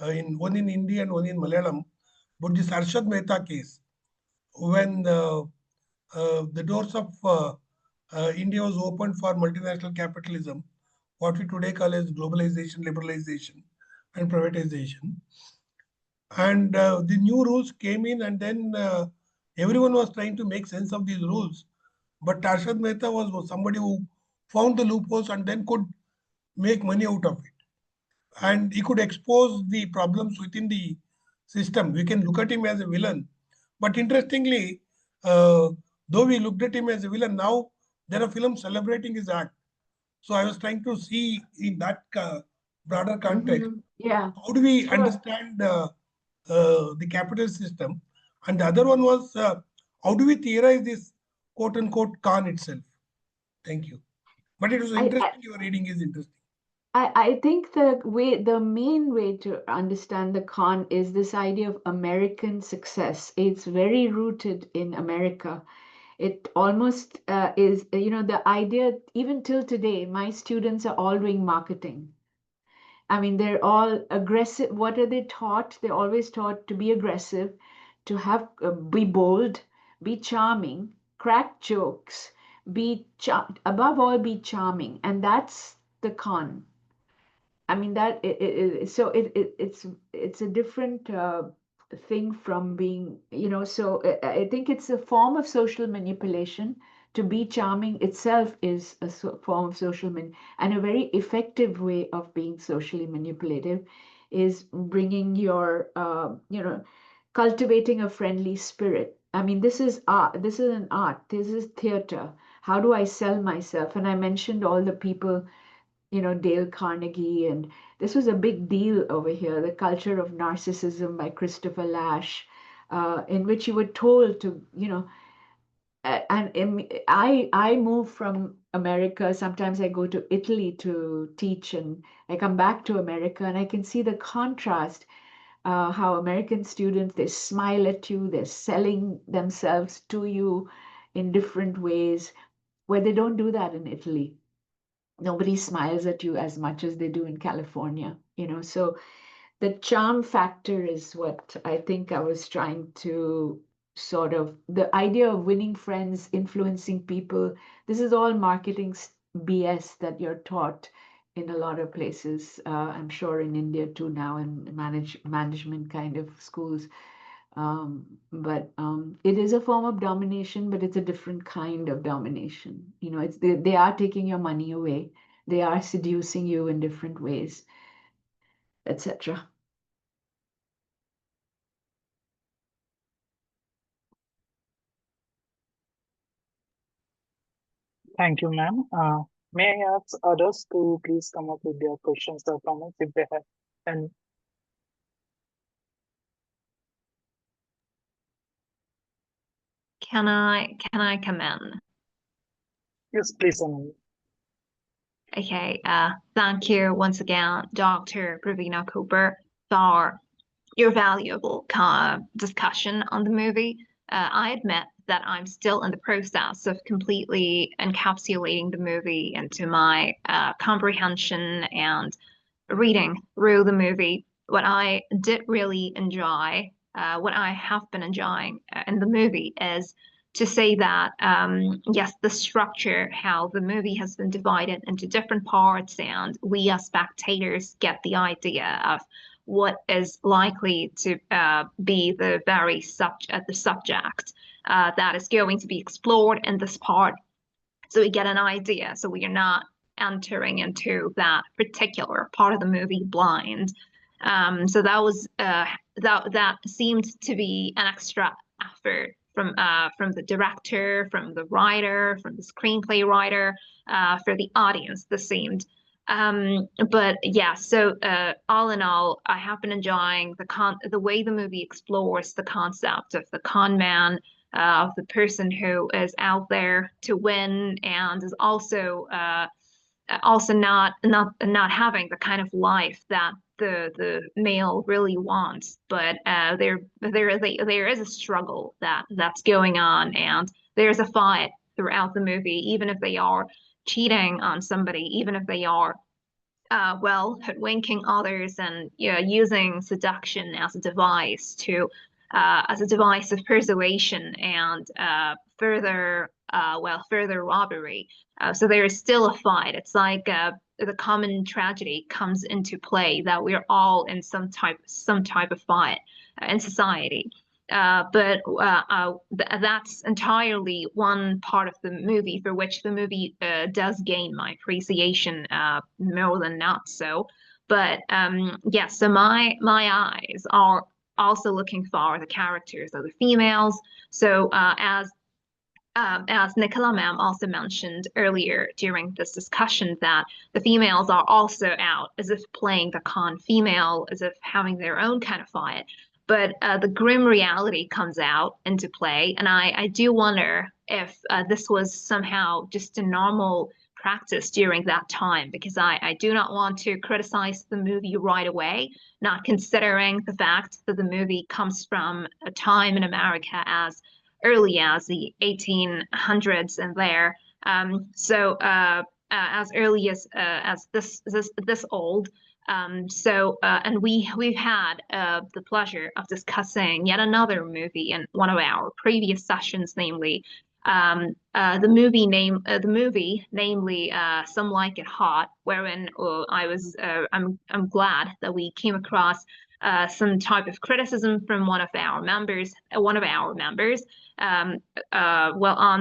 S7: in one in Hindi and one in Malayalam, but this Arshad Mehta case, when the doors of India was opened for multinational capitalism, what we today call as globalization, liberalization, and privatization. And the new rules came in, and then everyone was trying to make sense of these rules. But Arshad Mehta was somebody who found the loopholes and then could make money out of it. And he could expose the problems within the system. We can look at him as a villain. But interestingly, uh, though we looked at him as a villain, now there are films celebrating his act. So I was trying to see in that broader context.
S2: Yeah,
S7: How do we
S2: sure.
S7: understand the capitalist system? And the other one was how do we theorize this quote unquote Khan itself? Thank you. But it was
S2: I,
S7: interesting. Your reading is interesting.
S2: I think the main way to understand the con is this idea of American success. It's very rooted in America. It almost is, the idea, even till today, my students are all doing marketing. I mean, they're all aggressive. What are they taught? They're always taught to be aggressive, to have be bold, be charming, crack jokes, above all, be charming, and that's the con. I mean so it's a different thing from being, so I think it's a form of social manipulation. To be charming itself is a form of and a very effective way of being socially manipulative is bringing your, cultivating a friendly spirit. I mean, this is art. This is an art. This is theater. How do I sell myself? And I mentioned all the people, Dale Carnegie, and this was a big deal over here, The Culture of Narcissism by Christopher Lasch, in which you were told to, I move from America. Sometimes I go to Italy to teach, and I come back to America, and I can see the contrast. How American students, they smile at you, they're selling themselves to you in different ways, where they don't do that in Italy. Nobody smiles at you as much as they do in California, so the charm factor is what I think I was trying to sort of, the idea of winning friends, influencing people. This is all marketing BS that you're taught in a lot of places. I'm sure in India too now, in management kind of schools. But it is a form of domination, but it's a different kind of domination. They are taking your money away. They are seducing you in different ways, etc.
S1: Thank you, ma'am. May I ask others to please come up with their questions or comments if they have any?
S8: Can I come in?
S1: Yes, please, Anand.
S8: Okay, thank you once again, Dr. Pravina Cooper, for your valuable discussion on the movie. I admit that I'm still in the process of completely encapsulating the movie into my comprehension and reading through the movie. What I did really enjoy, what I have been enjoying in the movie is to say that, yes, the structure, how the movie has been divided into different parts, and we as spectators get the idea of what is likely to be the subject that is going to be explored in this part. So we get an idea. So we are not entering into that particular part of the movie blind. So that was that seemed to be an extra effort from the director, from the writer, from the screenplay writer, for the audience. This seemed. But yeah, so all in all, I have been enjoying the way the movie explores the concept of the con man, of the person who is out there to win and is also not having the kind of life that the male really wants. But there is a struggle that's going on, and there's a fight throughout the movie, even if they are cheating on somebody, even if they are hoodwinking others and using seduction as a device of persuasion and further robbery. So there is still a fight. It's like the common tragedy comes into play that we're all in some type of fight in society. That's entirely one part of the movie for which the movie does gain my appreciation more than not so. But yeah, so my eyes are also looking for the characters of the females. So as as Nicola ma'am also mentioned earlier during this discussion, that the females are also out as if playing the con female, as if having their own kind of fight. But the grim reality comes out into play, and I do wonder if this was somehow just a normal practice during that time, because I do not want to criticize the movie right away, not considering the fact that the movie comes from a time in America as early as the 1800s and there. As early as this old. And we've had the pleasure of discussing yet another movie in one of our previous sessions, namely the movie, namely Some Like It Hot, wherein I'm glad that we came across some type of criticism from one of our members, on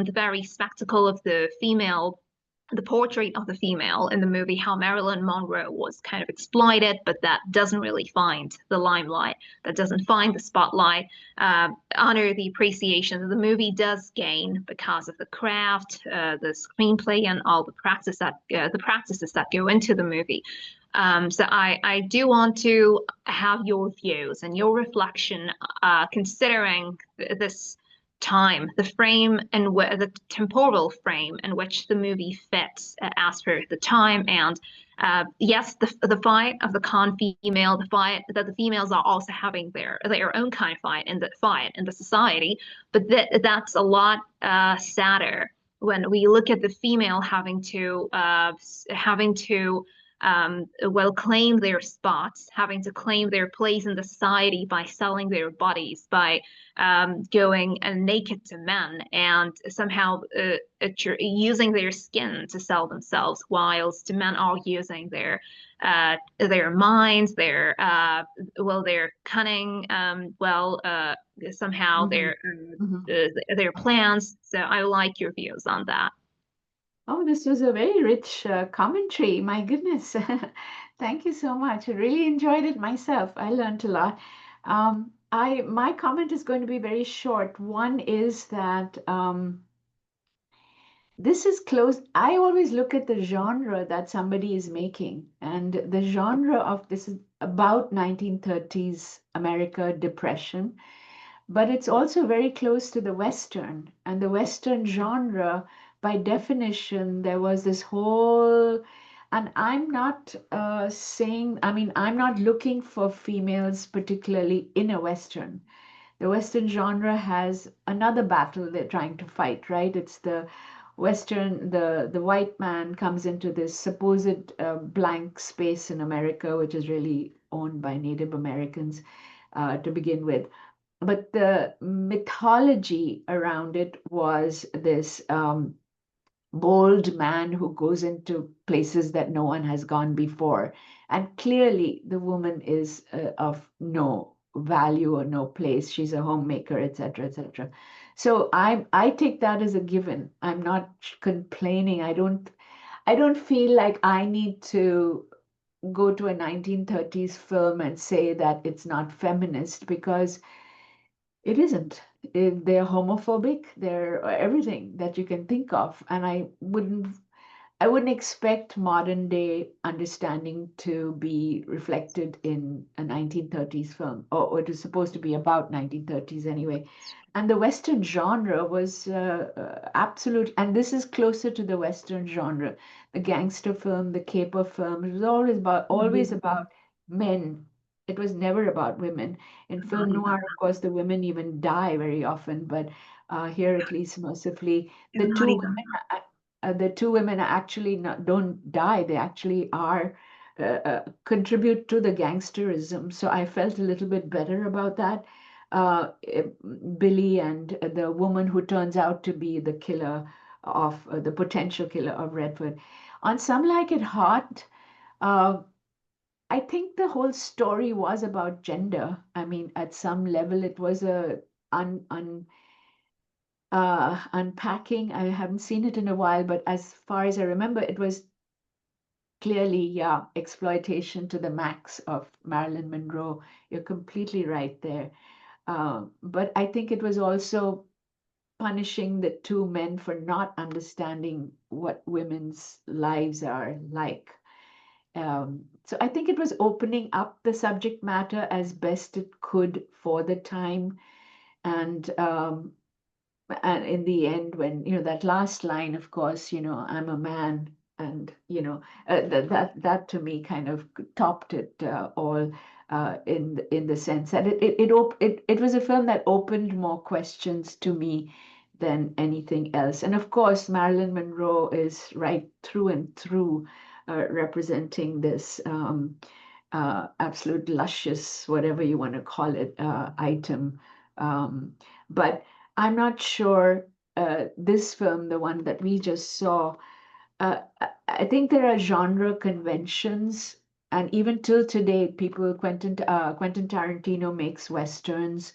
S8: the very spectacle of the portrait of the female in the movie, how Marilyn Monroe was kind of exploited, but that doesn't really find the limelight, that doesn't find the spotlight, honor the appreciation that the movie does gain because of the craft, the screenplay, and all the practices that go into the movie. So I do want to have your views and your reflection, considering this time, the frame and the temporal frame in which the movie fits as per the time, and yes, the fight of the con female, the fight that the females are also having their own kind of fight in the society, but that's a lot sadder when we look at the female having to claim their spots, having to claim their place in the society by selling their bodies, by going naked to men, and somehow using their skin to sell themselves, whilst the men are using their minds, their cunning, somehow their plans. So I like your views on that.
S2: Oh, this was a very rich commentary. My goodness. Thank you so much. I really enjoyed it myself. I learned a lot. My comment is going to be very short. One is that this is close. I always look at the genre that somebody is making, and the genre of this is about 1930s America depression, but it's also very close to the Western. And the Western genre, by definition, there was this whole, and I'm not I'm not looking for females particularly in a Western. The Western genre has another battle they're trying to fight, right? It's the the white man comes into this supposed blank space in America, which is really owned by Native Americans to begin with. But the mythology around it was this bold man who goes into places that no one has gone before. And clearly, the woman is of no value or no place. She's a homemaker, etc., etc. So I take that as a given. I'm not complaining. I don't feel like I need to go to a 1930s film and say that it's not feminist, because it isn't. They're homophobic. They're everything that you can think of, and I wouldn't expect modern day understanding to be reflected in a 1930s film, or it was supposed to be about 1930s anyway. And the Western genre was absolute, and this is closer to the Western genre. The gangster film, the caper film, it was always about men. It was never about women. In film noir, of course, the women even die very often, but here, at least mercifully, the two women actually don't die. They actually are contribute to the gangsterism. So I felt a little bit better about that. Billy and the woman who turns out to be the killer of the potential killer of Redford. On Some Like It Hot, uh, I think the whole story was about gender. I mean, at some level, it was a unpacking. I haven't seen it in a while, but as far as I remember, it was clearly, yeah, exploitation to the max of Marilyn Monroe. You're completely right there. But I think it was also punishing the two men for not understanding what women's lives are like. So I think it was opening up the subject matter as best it could for the time. And in the end, when that last line, of course, I'm a man, and that to me kind of topped it all, in the sense that it was a film that opened more questions to me than anything else. And of course, Marilyn Monroe is right through and through, representing this absolute luscious, whatever you want to call it, item. But I'm not sure this film, the one that we just saw, I think there are genre conventions, and even till today, Quentin Tarantino makes westerns.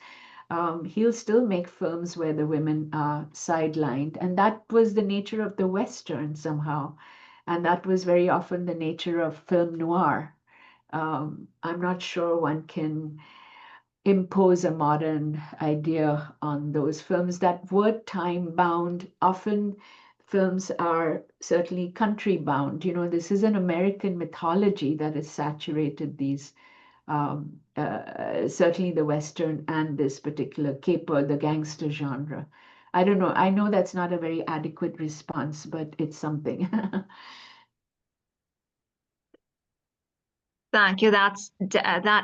S2: He'll still make films where the women are sidelined, and that was the nature of the western somehow, and that was very often the nature of film noir. I'm not sure one can impose a modern idea on those films that were time bound. Often films are certainly country bound. This is an American mythology that has saturated these, certainly the Western and this particular caper, the gangster genre. I don't know. I know that's not a very adequate response, but it's something.
S8: Thank you. That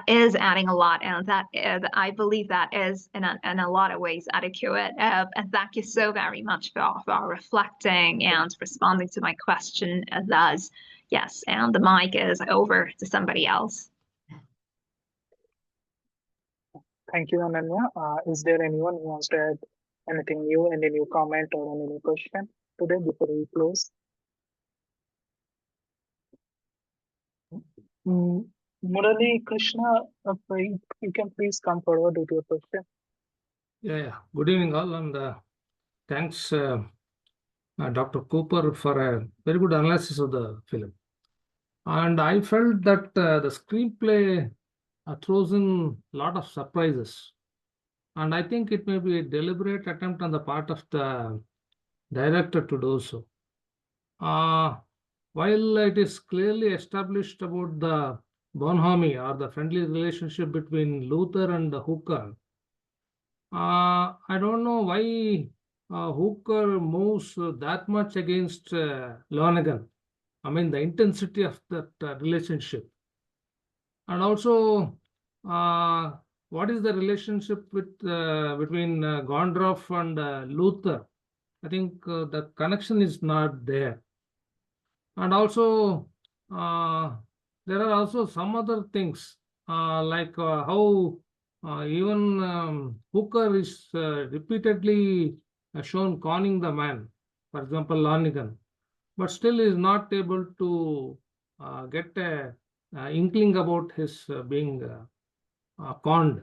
S8: is adding a lot, and that I believe that is in a lot of ways adequate. And thank you so very much for reflecting and responding to my question. Thus, yes, and the mic is over to somebody else.
S1: Thank you, Ananya. Is there anyone who wants to add anything new, any new comment or any new question today before we close? Mm, Murali Krishna, you can please come forward with your question.
S9: Yeah. Good evening, all, and thanks, Dr. Cooper, for a very good analysis of the film. And I felt that the screenplay throws in a lot of surprises. And I think it may be a deliberate attempt on the part of the director to do so. While it is clearly established about the bonhomie or the friendly relationship between Luther and the Hooker, I don't know why Hooker moves that much against Lonergan. I mean, the intensity of that relationship. And also, what is the relationship between Gondorff and Luther? I think the connection is not there. And also, there are also some other things, like how even Hooker is repeatedly shown conning the man, for example, Lonigan, but still is not able to get a inkling about his being conned.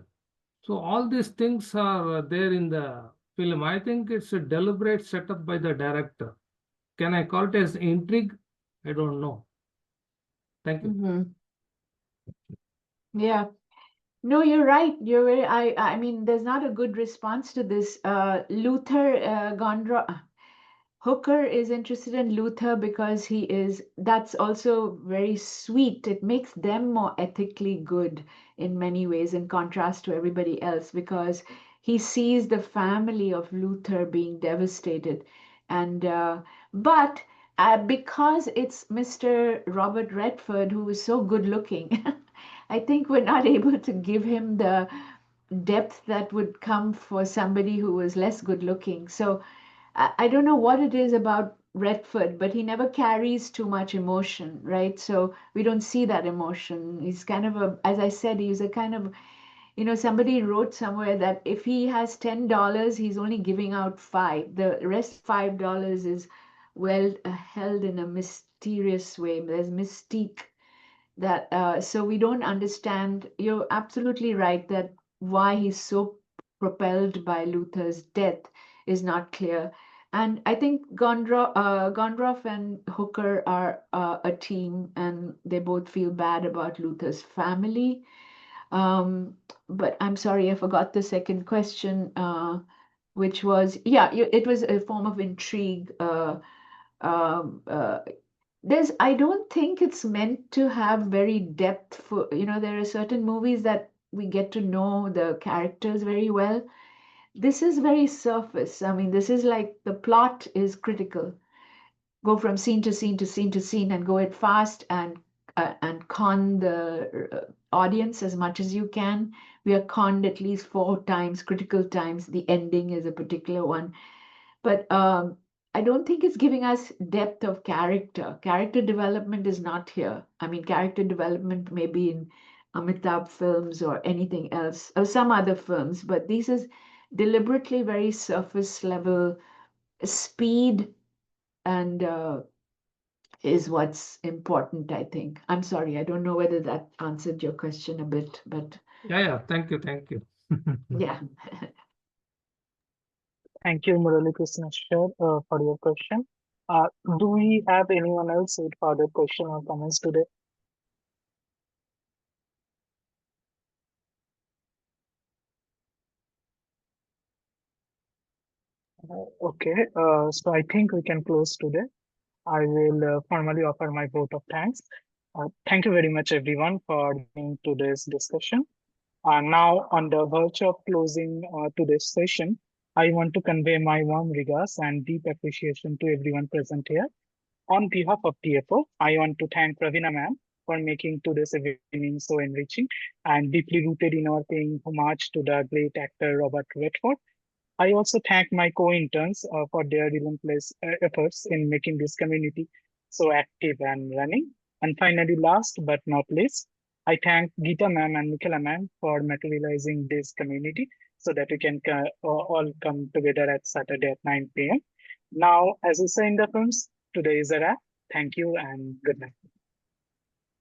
S9: So all these things are there in the film. I think it's a deliberate setup by the director. Can I call it as intrigue? I don't know. Thank you.
S2: Mm-hmm. Yeah. No, you're right. You're very, I mean, there's not a good response to this. Hooker is interested in Luther because that's also very sweet. It makes them more ethically good in many ways, in contrast to everybody else, because he sees the family of Luther being devastated. But because it's Mr. Robert Redford, who is so good looking, I think we're not able to give him the depth that would come for somebody who was less good looking. So I don't know what it is about Redford, but he never carries too much emotion, right? So we don't see that emotion. He's kind of as I said, he's a kind of, somebody wrote somewhere that if he has $10, he's only giving out five. The rest $5 is well held in a mysterious way. There's mystique that, so we don't understand. You're absolutely right that why he's so propelled by Luther's death is not clear. And I think Gondorff and Hooker are a team, and they both feel bad about Luther's family. But I'm sorry, I forgot the second question. which was, yeah, it was a form of intrigue. Um, uh, I don't think it's meant to have very depth for, there are certain movies that we get to know the characters very well. This is very surface. I mean, this is like the plot is critical. Go from scene to scene to scene to scene and go it fast and con the audience as much as you can. We are conned at least 4 times, critical times. The ending is a particular one. But I don't think it's giving us depth of character. Character development is not here. I mean, character development may be in Amitabh films or anything else, or some other films, but this is deliberately very surface level speed and is what's important, I think. I'm sorry, I don't know whether that answered your question a bit, but
S9: Yeah, thank you, thank you.
S2: yeah.
S1: Thank you, Murali Krishna for your question. Do we have anyone else with further question or comments today? Okay, so I think we can close today. I will formally offer my vote of thanks. Thank you very much, everyone, for joining today's discussion. Now, on the verge of closing today's session, I want to convey my warm regards and deep appreciation to everyone present here. On behalf of TFO, I want to thank Pravina ma'am for making today's evening so enriching and deeply rooted in our paying homage to the great actor Robert Redford. I also thank my co-interns for their relentless efforts in making this community so active and running. And finally, last but not least, I thank Geeta ma'am and Nikhila ma'am for materializing this community so that we can all come together at Saturday at 9 p.m. Now, as we say in the films, today is a wrap. Thank you and good night.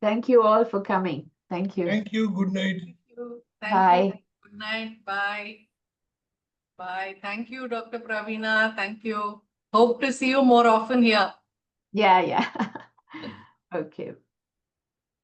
S2: Thank you all for coming. Thank you.
S7: Thank you. Good night.
S4: Thank you. Thank
S2: Bye.
S4: you. Good night. Bye. Bye. Thank you, Dr. Pravina. Thank you. Hope to see you more often here.
S2: Yeah. Okay.